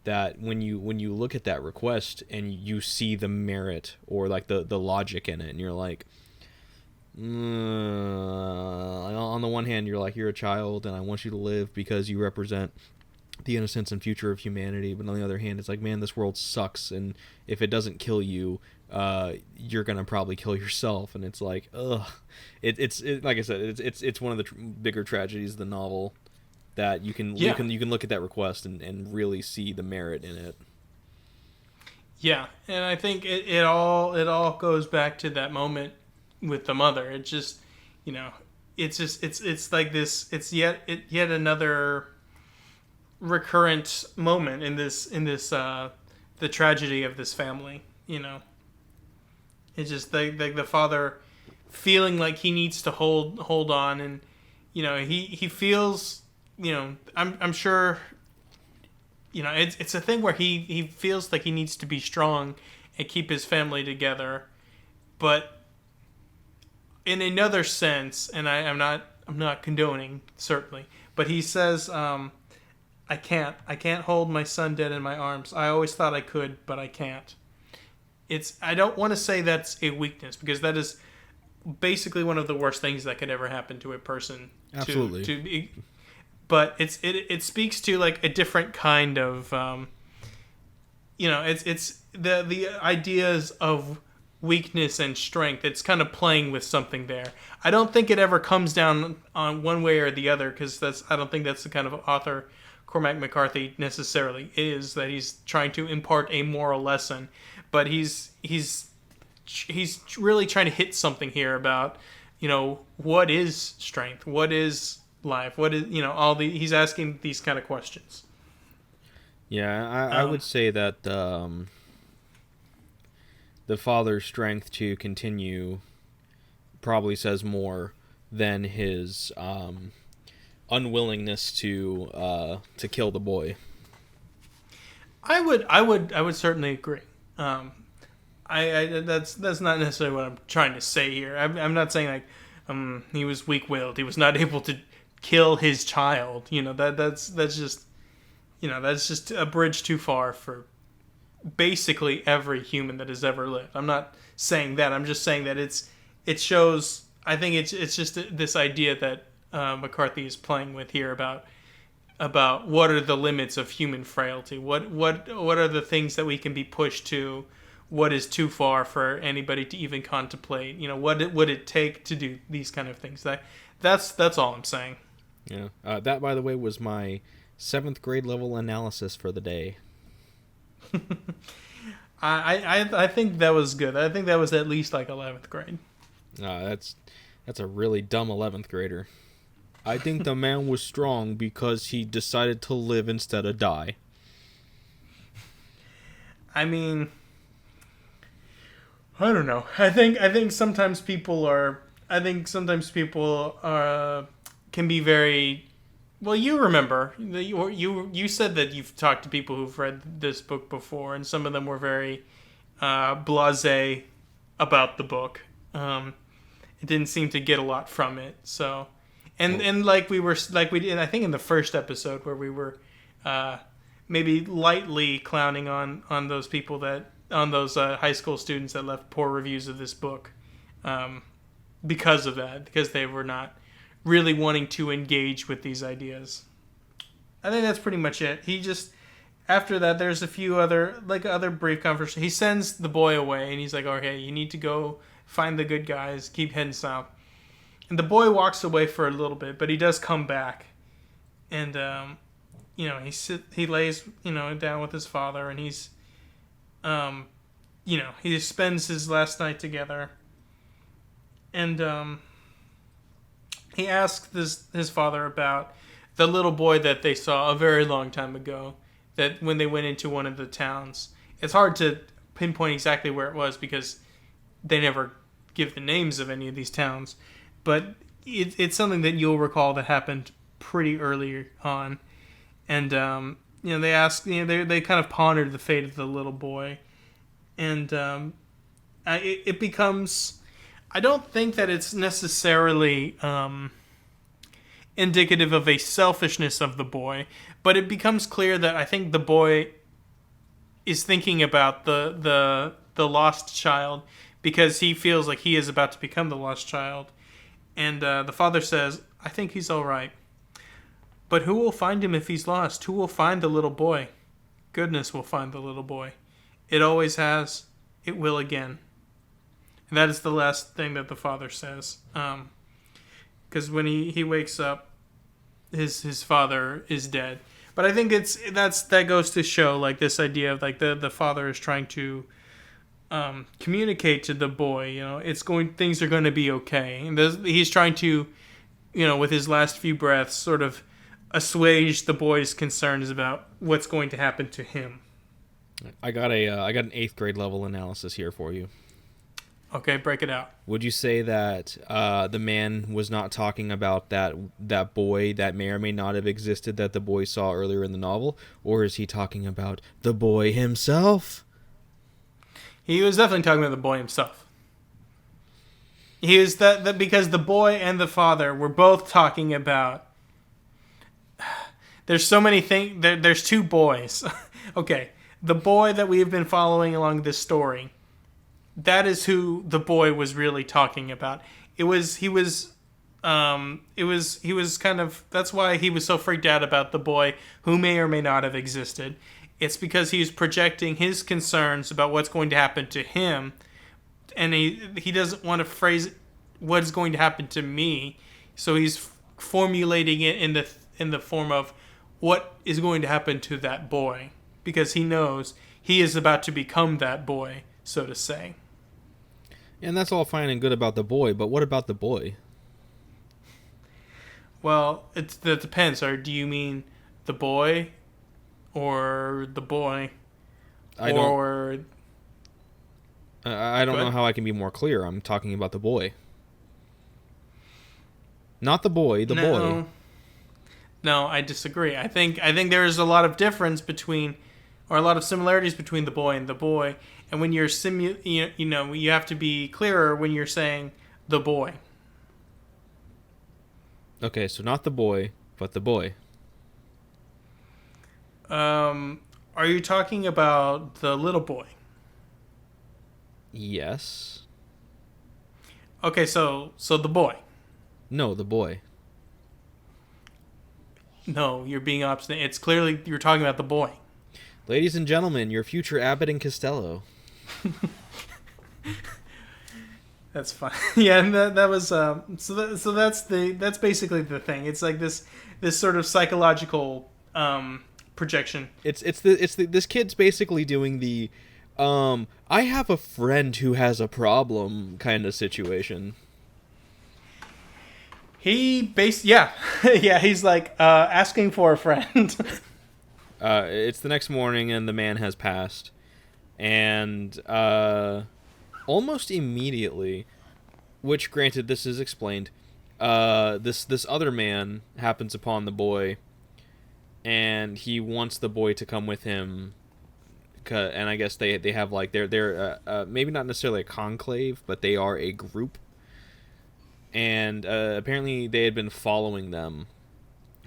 that when you look at that request and you see the merit or like the logic in it, and you're like, on the one hand, you're like, you're a child and I want you to live because you represent the innocence and future of humanity, but on the other hand, it's like, man, this world sucks, and if it doesn't kill you, you're gonna probably kill yourself. And it's like, ugh. It's like I said, it's one of the bigger tragedies of the novel, that you can look at that request and really see the merit in it. Yeah, and I think it all goes back to that moment with the mother. It just, it's like this. It's yet another recurrent moment in this the tragedy of this family. It's just the father feeling like he needs to hold on, and he feels, I'm sure, it's a thing where he feels like he needs to be strong and keep his family together, but in another sense, and I'm not condoning, certainly, but he says, I can't hold my son dead in my arms. I always thought I could, but I can't. I don't want to say that's a weakness, because that is basically one of the worst things that could ever happen to a person. Absolutely. But it speaks to like a different kind of, it's the ideas of weakness and strength. It's kind of playing with something there. I don't think it ever comes down on one way or the other, because I don't think that's the kind of author Cormac McCarthy necessarily is, that he's trying to impart a moral lesson, but he's really trying to hit something here about, what is strength, what is life, what is, he's asking these kind of questions. Yeah, I would say that the father's strength to continue probably says more than his unwillingness to kill the boy. I would certainly agree. That's not necessarily what I'm trying to say here. I'm not saying like, he was weak-willed. He was not able to kill his child. That's just that's just a bridge too far for basically every human that has ever lived. I'm not saying that. I'm just saying that it shows. I think it's just this idea that McCarthy is playing with here about what are the limits of human frailty. What are the things that we can be pushed to? What is too far for anybody to even contemplate? What would it take to do these kind of things? That's all I'm saying. Yeah. That, by the way, was my 7th grade level analysis for the day. I think that was good. I think that was at least like 11th grade. That's a really dumb 11th grader. I think the man was strong because he decided to live instead of die. I mean, I don't know. I think sometimes people are. Can be very. Well, you remember you said that you've talked to people who've read this book before, and some of them were very blasé about the book. It didn't seem to get a lot from it. So, and like we did, I think in the first episode where we were maybe lightly clowning on those people on those high school students that left poor reviews of this book because of that, because they were not really wanting to engage with these ideas. I think that's pretty much it. He just, after that, there's a few other brief conversations. He sends the boy away, and he's like, okay, you need to go find the good guys, keep heading south. And the boy walks away for a little bit, but he does come back. And, he lays, down with his father, and he's, he spends his last night together. And, he asked his father about the little boy that they saw a very long time ago, that when they went into one of the towns. It's hard to pinpoint exactly where it was because they never give the names of any of these towns. But it's something that you'll recall that happened pretty early on. And, they asked, they kind of pondered the fate of the little boy. And it becomes... I don't think that it's necessarily indicative of a selfishness of the boy, but it becomes clear that I think the boy is thinking about the lost child because he feels like he is about to become the lost child. And the father says, I think he's all right. But who will find him if he's lost? Who will find the little boy? Goodness will find the little boy. It always has. It will again. And that is the last thing that the father says. Because when he wakes up, his father is dead. But I think that goes to show like this idea of like the father is trying to communicate to the boy, things are going to be okay. And he's trying to, with his last few breaths, sort of assuage the boy's concerns about what's going to happen to him. I got an 8th grade level analysis here for you. Okay, break it out. Would you say that the man was not talking about that boy that may or may not have existed that the boy saw earlier in the novel? Or is he talking about the boy himself? He was definitely talking about the boy himself. He was that because the boy and the father were both talking about... There's so many things... There's two boys. Okay, the boy that we've been following along this story... That is who the boy was really talking about. He was kind of, that's why he was so freaked out about the boy who may or may not have existed. It's because he's projecting his concerns about what's going to happen to him, and he doesn't want to phrase what is going to happen to me. So he's formulating it in the form of what is going to happen to that boy, because he knows he is about to become that boy, so to say. And that's all fine and good about the boy, but what about the boy? Well, that depends. Or do you mean the boy or the boy? I don't know how I can be more clear. I'm talking about the boy. Not the boy, the boy. No, I disagree. I think there is a lot of difference between, or a lot of similarities between the boy and the boy. And when you're you have to be clearer when you're saying the boy. Okay, so not the boy, but the boy. Are you talking about the little boy? Yes. Okay, so the boy. No, the boy. No, you're being obstinate. It's clearly you're talking about the boy. Ladies and gentlemen, your future Abbott and Costello. That's fine. Yeah, and that was so that's basically the thing. It's like this sort of psychological projection. This kid's basically doing the I have a friend who has a problem kind of situation. Yeah. Yeah, he's like asking for a friend. It's the next morning and the man has passed, and almost immediately, which granted this is explained, this other man happens upon the boy, and he wants the boy to come with him. And I guess they have like they're maybe not necessarily a conclave, but they are a group. And apparently they had been following them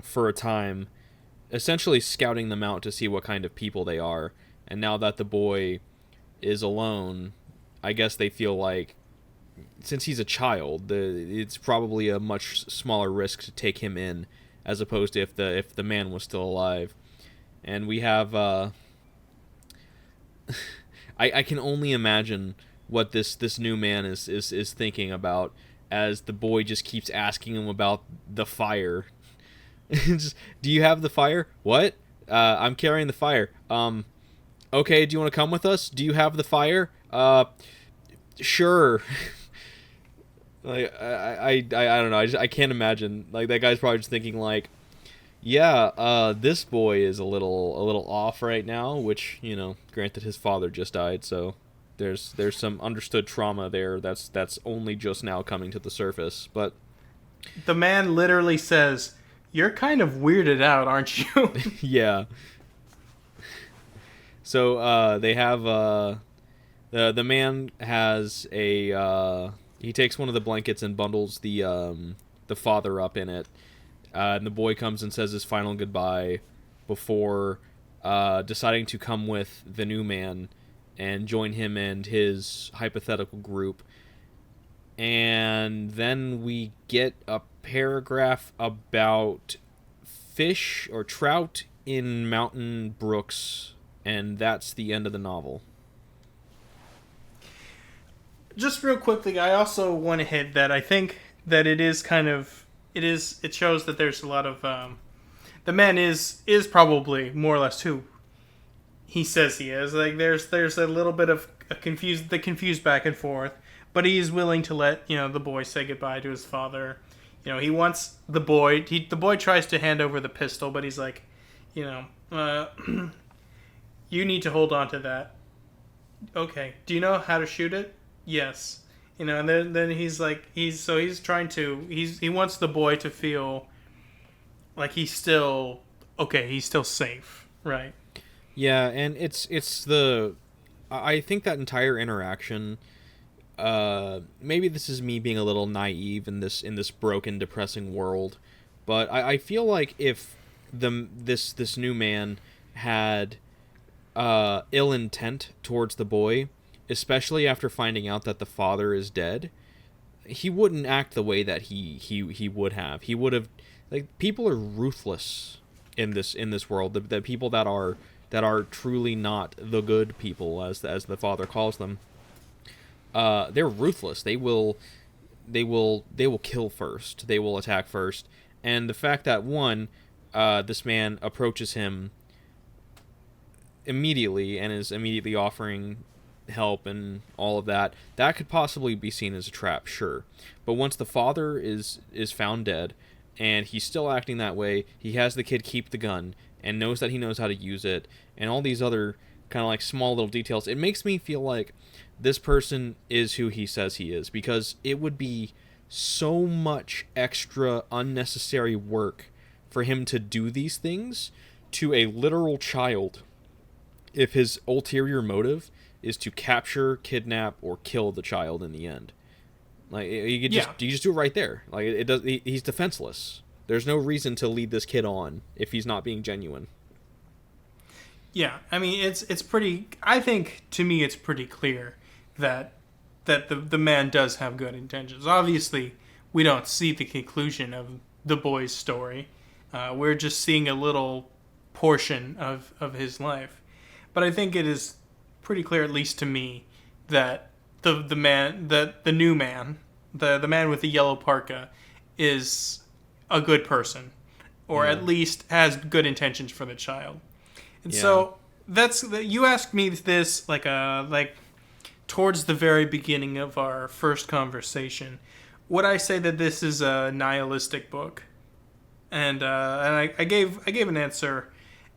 for a time, essentially scouting them out to see what kind of people they are. And now that the boy is alone, I guess they feel like, since he's a child, it's probably a much smaller risk to take him in, as opposed to if the man was still alive. And we have I can only imagine what this new man is thinking about, as the boy just keeps asking him about the fire. Just, do you have the fire? What? I'm carrying the fire. Okay, do you want to come with us? Do you have the fire? Sure. Like, I don't know. I can't imagine. Like, that guy's probably just thinking like, yeah, this boy is a little off right now, which, you know, granted his father just died, so there's some understood trauma there that's only just now coming to the surface. But The man literally says, "You're kind of weirded out, aren't you?" yeah. So they have the man has a he takes one of the blankets and bundles the father up in it. And the boy comes and says his final goodbye before deciding to come with the new man and join him and his hypothetical group. And then we get a paragraph about fish or trout in mountain brooks, and that's the end of the novel. Just real quickly, I also want to hit that I think that it is kind of it shows that there's a lot of the man is probably more or less who he says he is. Like there's a little bit of a confused back and forth, but he is willing to let the boy say goodbye to his father. He wants the boy. The boy tries to hand over the pistol, but he's like, you need to hold on to that. Okay. Do you know how to shoot it? Yes. And then he's like he's trying to he wants the boy to feel like he's still okay. He's still safe, right? Yeah, and it's the I think that entire interaction. Maybe this is me being a little naive in this broken, depressing world, but I feel like if this new man had ill intent towards the boy, especially after finding out that the father is dead, he wouldn't act the way that he would have. He would have, like, people are ruthless in this world. The people that are truly not the good people, as the father calls them. They're ruthless. They will kill first. They will attack first. And the fact that this man approaches him immediately and is immediately offering help and all of that could possibly be seen as a trap, sure. But once the father is found dead and he's still acting that way, he has the kid keep the gun and knows that he knows how to use it, and all these other kind of like small little details, it makes me feel like this person is who he says he is, because it would be so much extra unnecessary work for him to do these things to a literal child if his ulterior motive is to capture, kidnap, or kill the child in the end. Like you could just do it right there. Like it does. He's defenseless. There's no reason to lead this kid on if he's not being genuine. Yeah, I mean it's pretty. I think to me it's pretty clear that the man does have good intentions. Obviously, we don't see the conclusion of the boy's story. We're just seeing a little portion of his life. But I think it is pretty clear, at least to me, that the new man, the man with the yellow parka, is a good person, or at least has good intentions for the child. And so you asked me this like towards the very beginning of our first conversation. Would I say that this is a nihilistic book? And I gave an answer,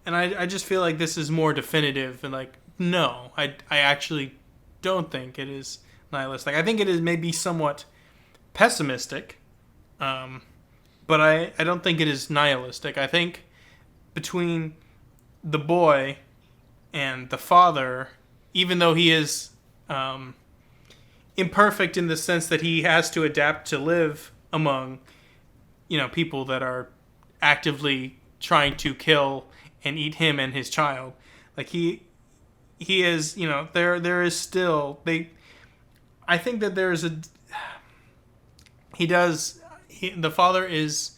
and I just feel like this is more definitive. And like, no, I actually don't think it is nihilistic. I think it is maybe somewhat pessimistic, but I don't think it is nihilistic. I think between the boy and the father, even though he is imperfect in the sense that he has to adapt to live among, people that are actively trying to kill and eat him and his child. Like he is, there is still I think that there is the father is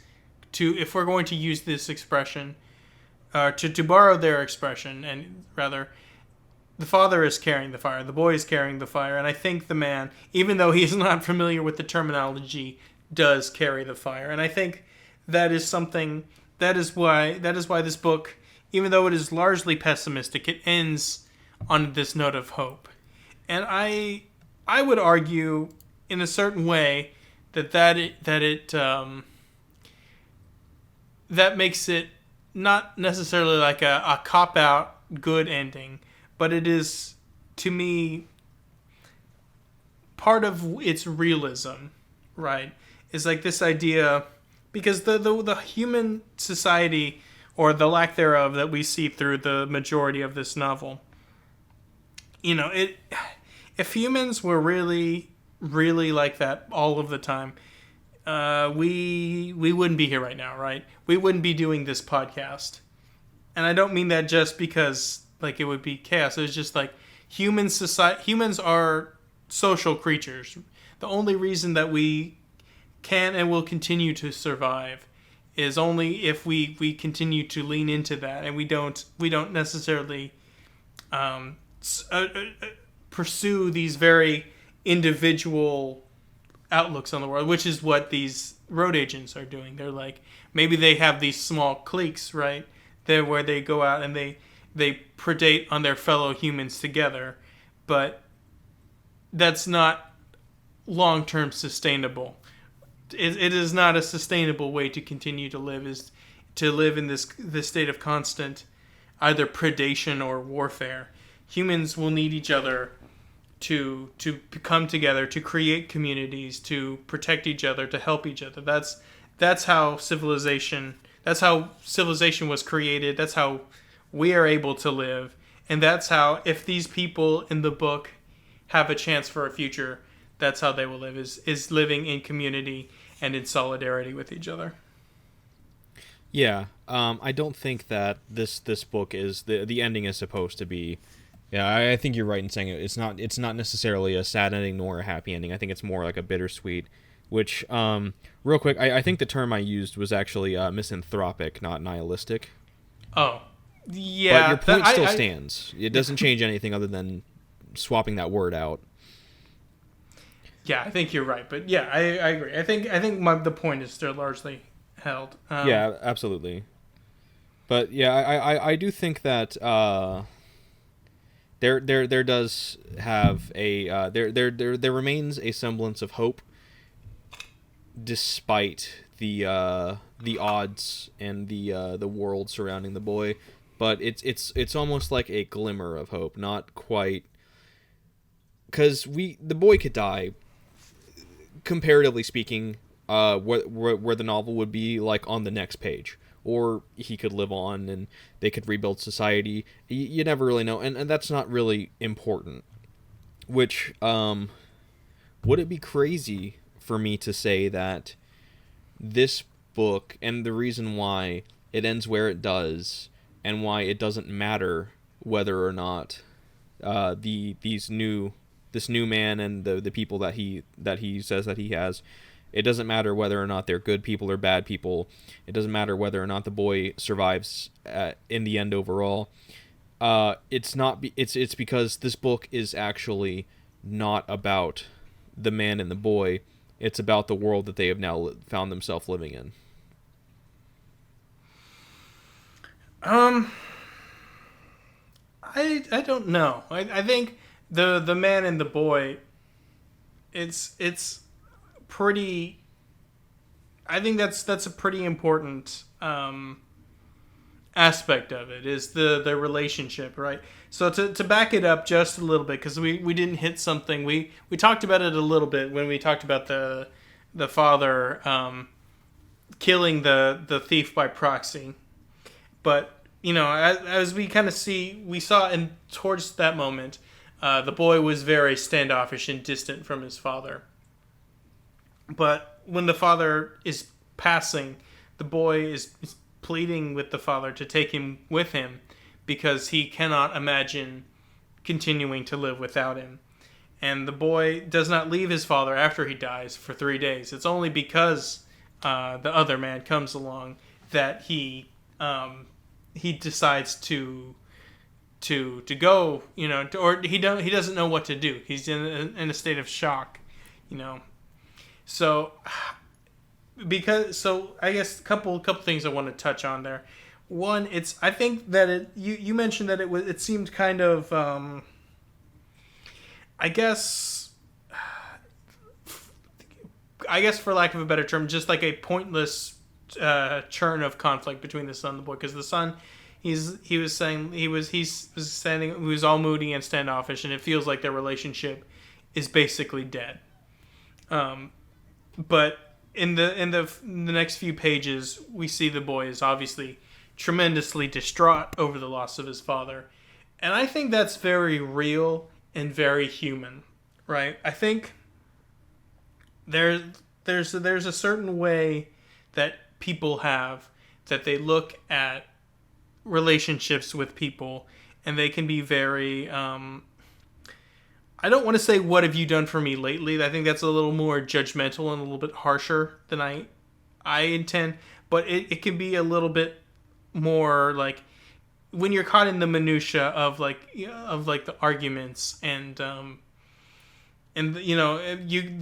if we're going to use this expression, to borrow their expression, and rather, the father is carrying the fire, the boy is carrying the fire, and I think the man, even though he is not familiar with the terminology, does carry the fire. And I think that is why this book, even though it is largely pessimistic, it ends on this note of hope. And I would argue, in a certain way, that makes it not necessarily like a cop-out good ending, but it is, to me, part of its realism, right? Is like this idea, because the human society, or the lack thereof, that we see through the majority of this novel, if humans were really, really like that all of the time, we wouldn't be here right now, right? We wouldn't be doing this podcast. And I don't mean that just because like it would be chaos. It's just like humans are social creatures. The only reason that we can and will continue to survive is only if we continue to lean into that, and we don't necessarily pursue these very individual outlooks on the world, which is what these road agents are doing. They're like, maybe they have these small cliques, right? Where they go out and they predate on their fellow humans together, but that's not long-term sustainable. It is not a sustainable way to continue to live, is to live in this state of constant either predation or warfare. Humans will need each other to come together, to create communities, to protect each other, to help each other. That's how civilization was created. That's how we are able to live. And that's how, if these people in the book have a chance for a future, that's how they will live, is living in community and in solidarity with each other. Yeah, I don't think that this book is the ending is supposed to be. Yeah, I think you're right in saying it's not necessarily a sad ending nor a happy ending. I think it's more like a bittersweet. Which, real quick, I think the term I used was actually misanthropic, not nihilistic. Oh, yeah. But your point still stands. It doesn't change anything other than swapping that word out. Yeah, I think you're right, but yeah, I agree. I think the point is still largely held. Yeah, absolutely. But yeah, I do think that there does have a there remains a semblance of hope, despite the odds and the world surrounding the boy. But it's almost like a glimmer of hope, not quite, because the boy could die. Comparatively speaking, where the novel would be like on the next page, or he could live on and they could rebuild society. You never really know, and that's not really important. Which would it be crazy for me to say that this book, and the reason why it ends where it does, and why it doesn't matter whether or not this new man and the people that he says that he has, it doesn't matter whether or not they're good people or bad people. It doesn't matter whether or not the boy survives in the end overall. It's because this book is actually not about the man and the boy. It's about the world that they have now found themselves living in. I don't know. I think the man and the boy, it's pretty. I think that's a pretty important aspect of it, is the relationship, right? So to back it up just a little bit, because we didn't hit something, we talked about it a little bit when we talked about the father killing the thief by proxy, but as we kind of saw in towards that moment, the boy was very standoffish and distant from his father. But when the father is passing, the boy is pleading with the father to take him with him because he cannot imagine continuing to live without him. And the boy does not leave his father after he dies for 3 days. It's only because the other man comes along that he decides to go, or he doesn't know what to do. He's in a state of shock, So, I guess a couple things I want to touch on there. One, I think that you mentioned that it seemed kind of, I guess for lack of a better term, just like a pointless churn of conflict between the son and the boy, because the son, he was saying he was all moody and standoffish, and it feels like their relationship is basically dead. But in the next few pages, we see the boy is obviously tremendously distraught over the loss of his father, and I think that's very real and very human, right? I think there's a certain way that people have that they look at relationships with people, and they can be very I don't want to say what have you done for me lately. I think that's a little more judgmental and a little bit harsher than I intend, but it can be a little bit more like when you're caught in the minutia of the arguments, and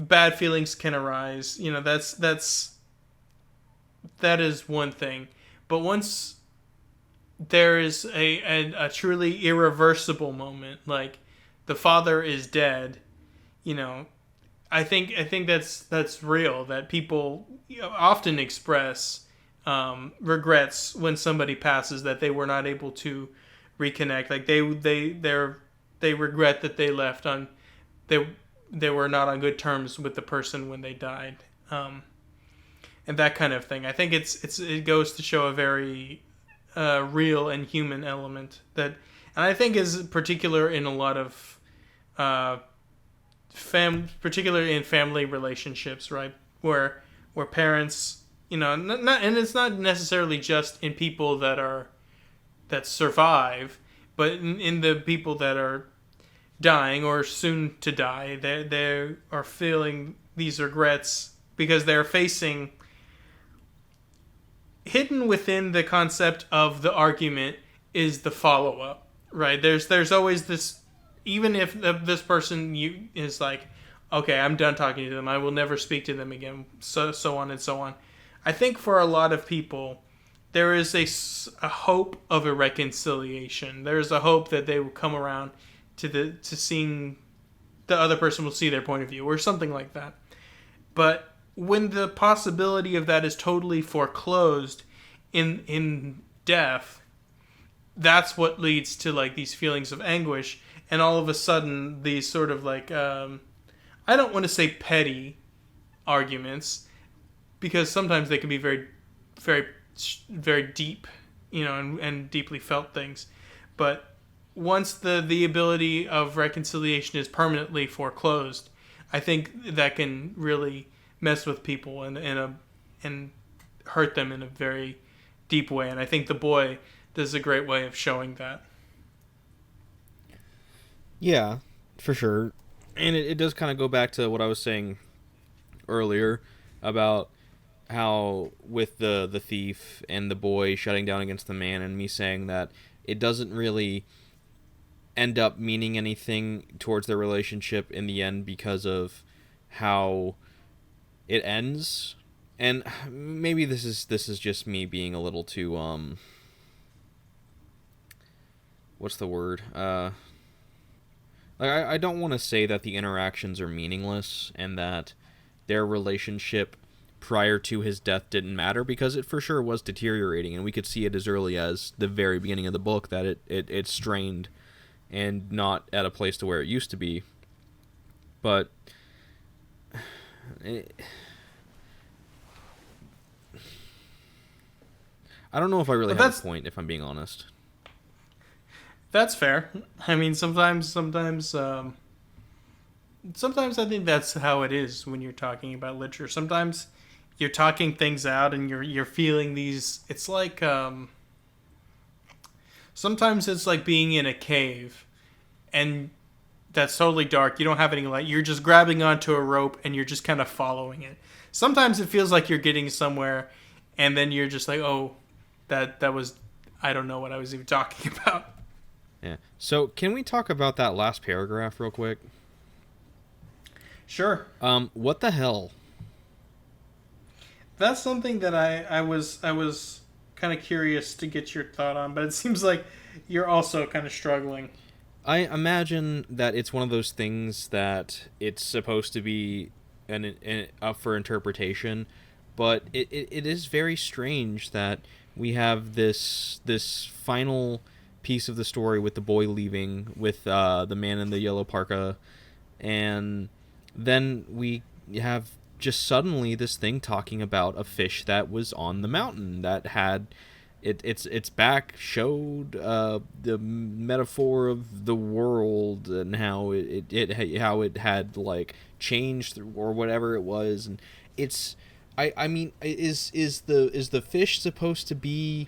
bad feelings can arise. That is one thing. But once there is a truly irreversible moment, like the father is dead, I think that's real, that people often express regrets when somebody passes, that they were not able to reconnect. Like they regret that they left on they were not on good terms with the person when they died, and that kind of thing. I think it goes to show a very real and human element that, and I think is particular in a lot of particularly in family relationships, right? Where parents, not, and it's not necessarily just in people that survive, but in the people that are dying or soon to die, they are feeling these regrets because they're facing, hidden within the concept of the argument is the follow-up, right? There's always this, even if this person is like, okay, I'm done talking to them, I will never speak to them again, so on and so on. I think for a lot of people, there is a hope of a reconciliation. There's a hope that they will come around to seeing the other person will see their point of view or something like that. But when the possibility of that is totally foreclosed in death, that's what leads to like these feelings of anguish, and all of a sudden these sort of like I don't want to say petty arguments, because sometimes they can be very, very, very deep, and deeply felt things. But once the ability of reconciliation is permanently foreclosed, I think that can really mess with people and hurt them in a very deep way. And I think the boy does a great way of showing that. Yeah, for sure. And it does kind of go back to what I was saying earlier about how with the thief and the boy shutting down against the man, and me saying that it doesn't really end up meaning anything towards their relationship in the end because of how it ends. And maybe this is just me being a little too what's the word? Like I don't want to say that the interactions are meaningless and that their relationship prior to his death didn't matter, because it for sure was deteriorating, and we could see it as early as the very beginning of the book that it strained and not at a place to where it used to be. But I don't know if I really have a point, if I'm being honest. That's fair. I mean, sometimes I think that's how it is when you're talking about literature. Sometimes you're talking things out and you're feeling these. It's like sometimes it's like being in a cave, and that's totally dark. You don't have any light. You're just grabbing onto a rope and you're just kind of following it. Sometimes it feels like you're getting somewhere, and then you're just like, oh, that was, I don't know what I was even talking about. Yeah. So can we talk about that last paragraph real quick? Sure. What the hell? That's something that I was kind of curious to get your thought on, but it seems like you're also kind of struggling. I imagine that it's one of those things that it's supposed to be up for interpretation, but it is very strange that we have this final piece of the story with the boy leaving with the man in the yellow parka, and then we have just suddenly this thing talking about a fish that was on the mountain that had its back showed the metaphor of the world and how it had like changed or whatever it was. And it's I mean is the fish supposed to be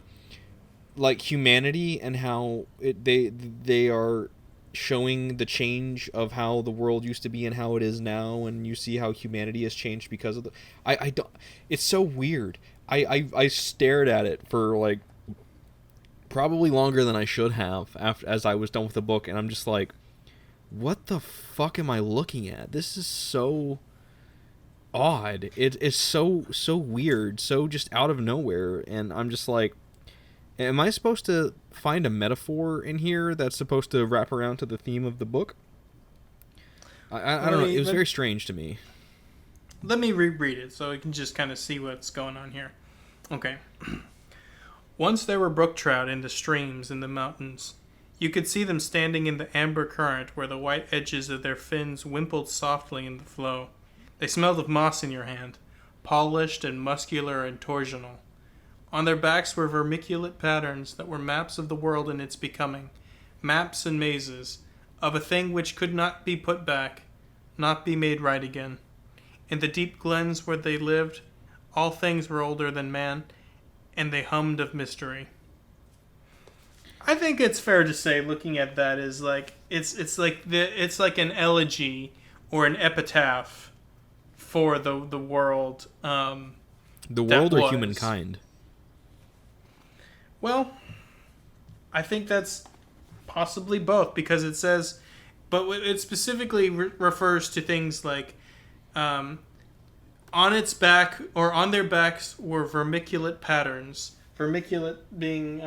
like humanity, and how they are showing the change of how the world used to be and how it is now, and you see how humanity has changed because of the I don't, it's so weird. I stared at it for like probably longer than I should have as I was done with the book, and I'm just like, what the fuck am I looking at? This is so odd. It is so weird, so just out of nowhere, and I'm just like, am I supposed to find a metaphor in here that's supposed to wrap around to the theme of the book? I don't know. It was very strange to me. Let me reread it so we can just kind of see what's going on here. Okay. Once there were brook trout in the streams in the mountains. You could see them standing in the amber current where the white edges of their fins wimpled softly in the flow. They smelled of moss in your hand, polished and muscular and torsional. On their backs were vermiculate patterns that were maps of the world and its becoming, maps and mazes, of a thing which could not be put back, not be made right again. In the deep glens where they lived, all things were older than man, and they hummed of mystery. I think it's fair to say, looking at that, is like it's like an elegy or an epitaph for the world. The world or humankind? Well, I think that's possibly both, because it says, but it specifically refers to things like, on its back or on their backs were vermiculate patterns. Vermiculate being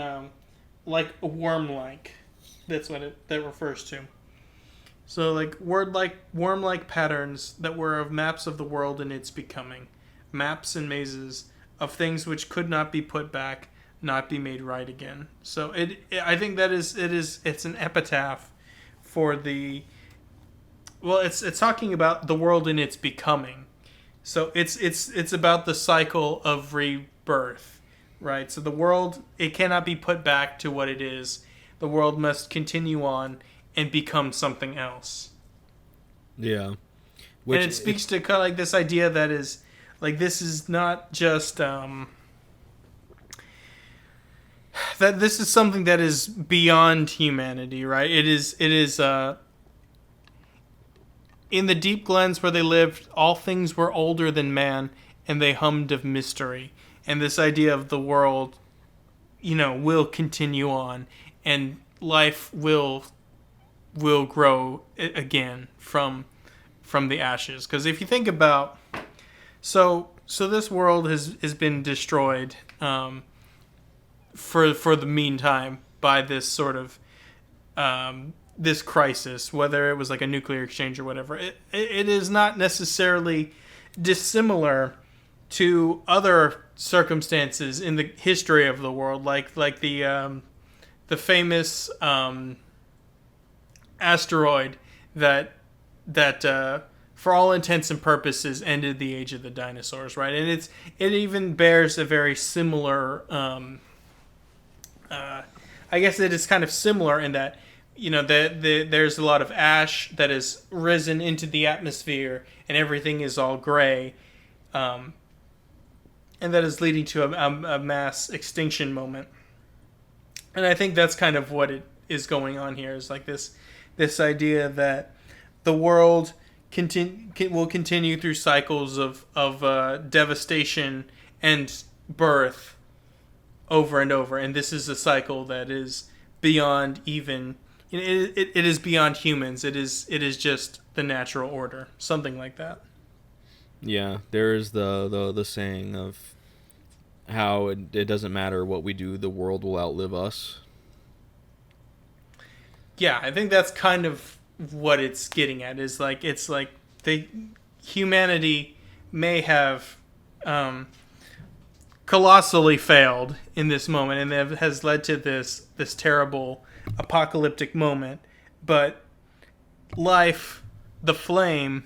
like a worm-like. That's what that refers to. So like worm-like patterns that were of maps of the world and its becoming, maps and mazes of things which could not be put back, not be made right again. So I think that it's an epitaph for the, well, it's talking about the world in its becoming. So it's about the cycle of rebirth, right? So the world, it cannot be put back to what it is. The world must continue on and become something else. Yeah. And it speaks to kind of like this idea that is Like, this is not just that this is something that is beyond humanity, right? It is in the deep glens where they lived, all things were older than man, and they hummed of mystery. And this idea of the world, will continue on, and life will grow again from the ashes. Because if you think about, so this world has been destroyed for the meantime by this sort of this crisis, whether it was like a nuclear exchange or whatever. It is not necessarily dissimilar to other circumstances in the history of the world, like the famous asteroid that for all intents and purposes ended the age of the dinosaurs, right? And it even bears a very similar I guess it is kind of similar in that there's a lot of ash that has risen into the atmosphere and everything is all gray, and that is leading to a mass extinction moment. And I think that's kind of what it is going on here, is like this idea that the world will continue through cycles of devastation and birth over and over, and this is a cycle that is beyond even it is beyond humans. It is just the natural order, something like that. Yeah, there is the saying of how it doesn't matter what we do, the world will outlive us. Yeah, I think that's kind of what it's getting at. It's like the humanity may have colossally failed in this moment, and that has led to this terrible apocalyptic moment. But life, the flame,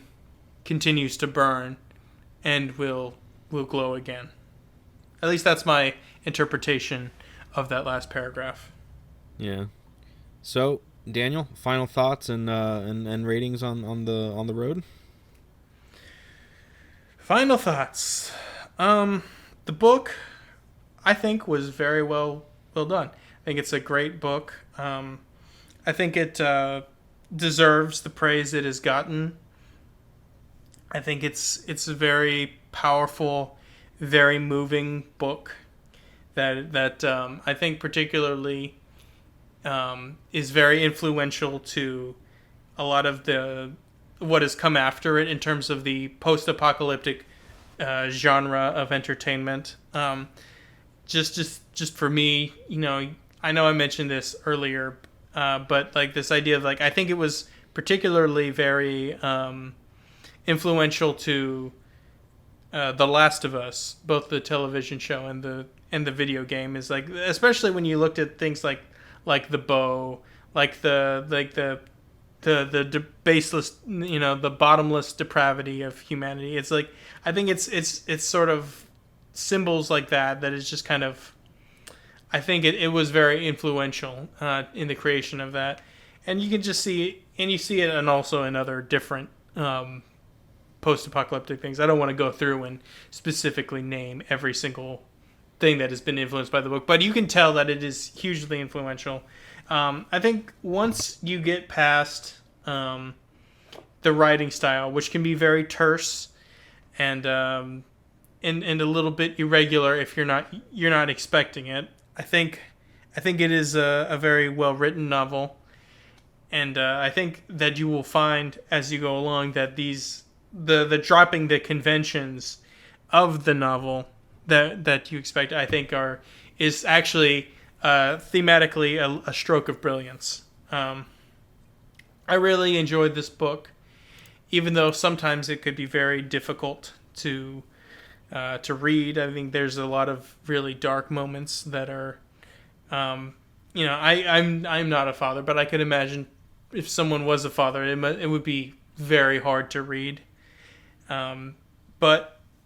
continues to burn, and will glow again. At least that's my interpretation of that last paragraph. Yeah. So, Daniel, final thoughts and ratings on the road. Final thoughts. The book, I think, was very well done. I think it's a great book. I think it deserves the praise it has gotten. I think it's a very powerful, very moving book that I think particularly is very influential to a lot of what has come after it in terms of the post-apocalyptic genre of entertainment. Just for me, I know I mentioned this earlier, but like this idea of I think it was particularly very influential to The Last of Us, both the television show and the video game, is especially when you looked at things like the bow, like the baseless, the bottomless depravity of humanity. It's I think it's sort of symbols like that is just kind of, I think it was very influential in the creation of that. And you can just see, and you see it and also in other different post-apocalyptic things. I don't want to go through and specifically name every single thing that has been influenced by the book, but you can tell that it is hugely influential. I think once you get past the writing style, which can be very terse and a little bit irregular if you're not expecting it, I think it is a very well written novel, and I think that you will find as you go along that the dropping the conventions of the novel that you expect, I think is actually thematically a stroke of brilliance. I really enjoyed this book, even though sometimes it could be very difficult to read. I think there's a lot of really dark moments that are, I'm not a father, but I could imagine if someone was a father, it would be very hard to read.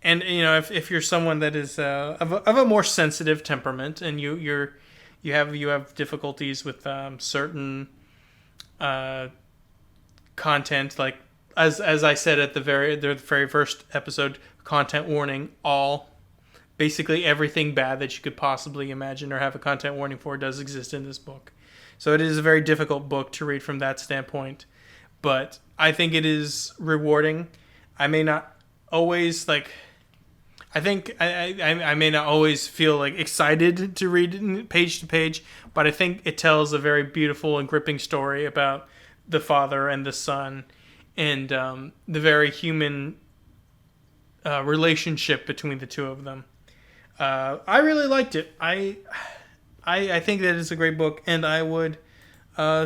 If you're someone that is of a more sensitive temperament, and you have difficulties with certain content, like as I said at the very first episode, content warning, all. Basically everything bad that you could possibly imagine or have a content warning for does exist in this book. So it is a very difficult book to read from that standpoint, but I think it is rewarding. I may not always like. I think I may not always feel like excited to read page to page, but I think it tells a very beautiful and gripping story about the father and the son, and the very human relationship between the two of them. I really liked it. I think that it's a great book, and I would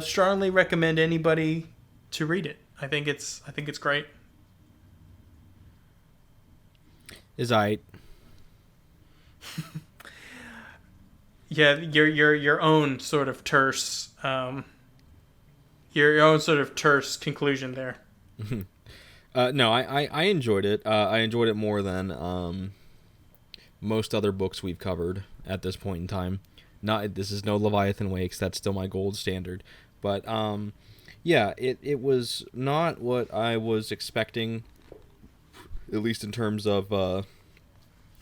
strongly recommend anybody to read it. I think it's great. Is I. Yeah, your own sort of terse, your own sort of terse conclusion there. No, I enjoyed it. I enjoyed it more than most other books we've covered at this point in time. This is no Leviathan Wakes. That's still my gold standard. But yeah, it was not what I was expecting, at least in terms of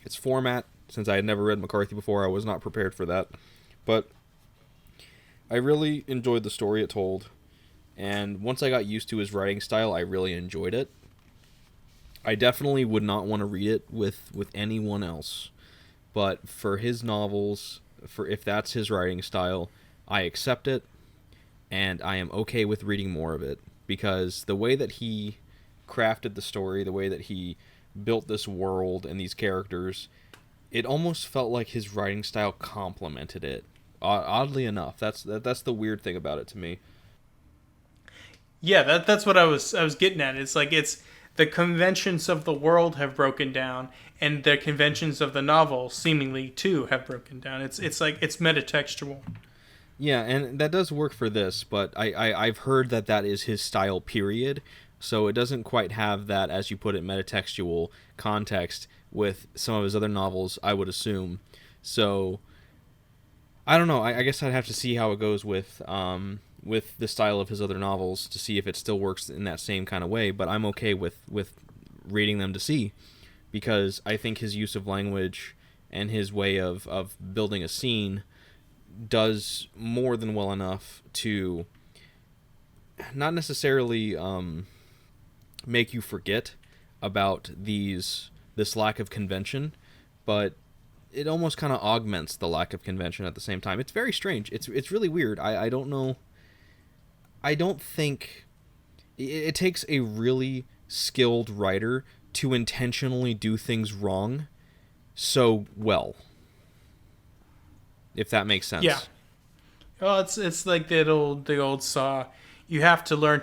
its format. Since I had never read McCarthy before, I was not prepared for that. But I really enjoyed the story it told. And once I got used to his writing style, I really enjoyed it. I definitely would not want to read it with anyone else. But for his novels, if that's his writing style, I accept it. And I am okay with reading more of it. Because the way that he crafted the story, the way that he built this world and these characters, it almost felt like his writing style complemented it. Oddly enough, that's the weird thing about it to me. Yeah, that's what I was getting at. It's like it's the conventions of the world have broken down, and the conventions of the novel seemingly too have broken down. It's like it's metatextual. Yeah, and that does work for this, but I've heard that is his style, period. So it doesn't quite have that, as you put it, metatextual context with some of his other novels, I would assume. So I don't know. I guess I'd have to see how it goes with the style of his other novels to see if it still works in that same kind of way. But I'm okay with reading them to see, because I think his use of language and his way of building a scene does more than well enough to not necessarily make you forget about this lack of convention, but it almost kind of augments the lack of convention at the same time. It's very strange. It's really weird. I don't know. I don't think it takes a really skilled writer to intentionally do things wrong so well, if that makes sense. Yeah. Well, it's like the old saw. You have to learn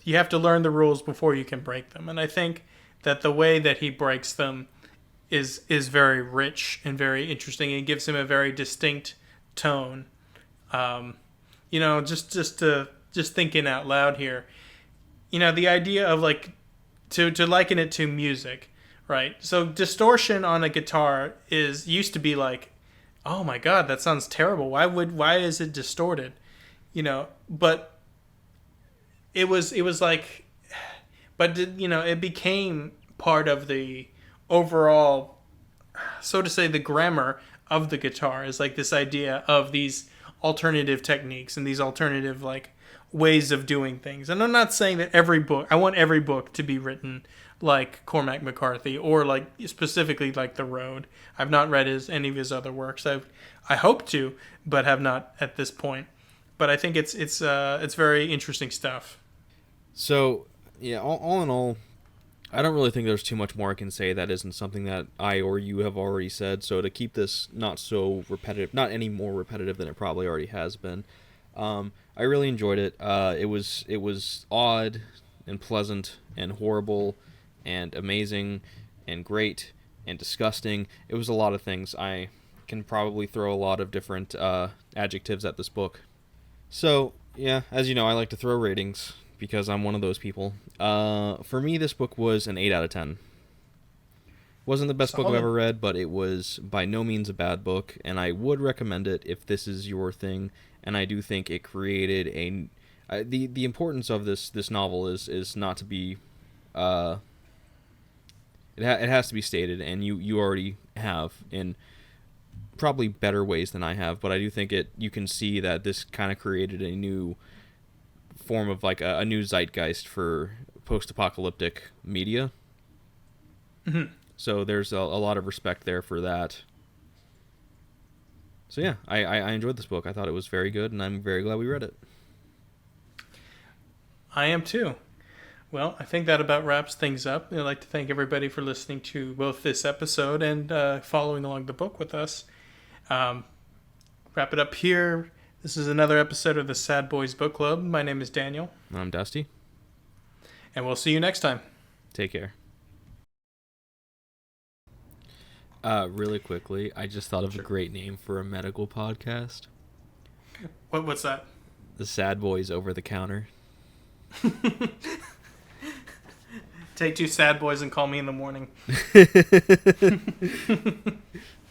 you have to learn the rules before you can break them. And I think that the way that he breaks them is very rich and very interesting, and gives him a very distinct tone. Just thinking out loud here, the idea of like to liken it to music, right? So distortion on a guitar used to be like, oh my god, that sounds terrible. Why is it distorted? But it was like, but it became part of the overall, so to say, the grammar of the guitar, is like this idea of these alternative techniques and these alternative like ways of doing things. And I'm not saying that I want every book to be written like Cormac McCarthy, or like specifically like The Road. I've not read any of his other works. I hope to, but have not at this point. But I think it's very interesting stuff. So yeah, all in all, I don't really think there's too much more I can say that isn't something that I or you have already said. So to keep this not so repetitive, not any more repetitive than it probably already has been, I really enjoyed it. It was odd and pleasant and horrible and amazing and great and disgusting. It was a lot of things. I can probably throw a lot of different adjectives at this book. So yeah, as you know, I like to throw ratings, because I'm one of those people. For me, this book was an 8 out of 10. Wasn't the best book I've ever read, but it was by no means a bad book, and I would recommend it if this is your thing. And I do think it created the importance of this novel is not to be It has to be stated, and you already have in probably better ways than I have, but I do think you can see that this kind of created a new form of like a new zeitgeist for post-apocalyptic media. Mm-hmm. So there's a lot of respect there for that. So yeah, I enjoyed this book. I thought it was very good, and I'm very glad we read it. I am too. Well, I think that about wraps things up. I'd like to thank everybody for listening to both this episode and following along the book with us. Wrap it up here. This is another episode of the Sad Boys Book Club. My name is Daniel. I'm Dusty. And we'll see you next time. Take care. Really quickly, I just thought of a great name for a medical podcast. What's that? The Sad Boys Over the Counter. Take two sad boys and call me in the morning.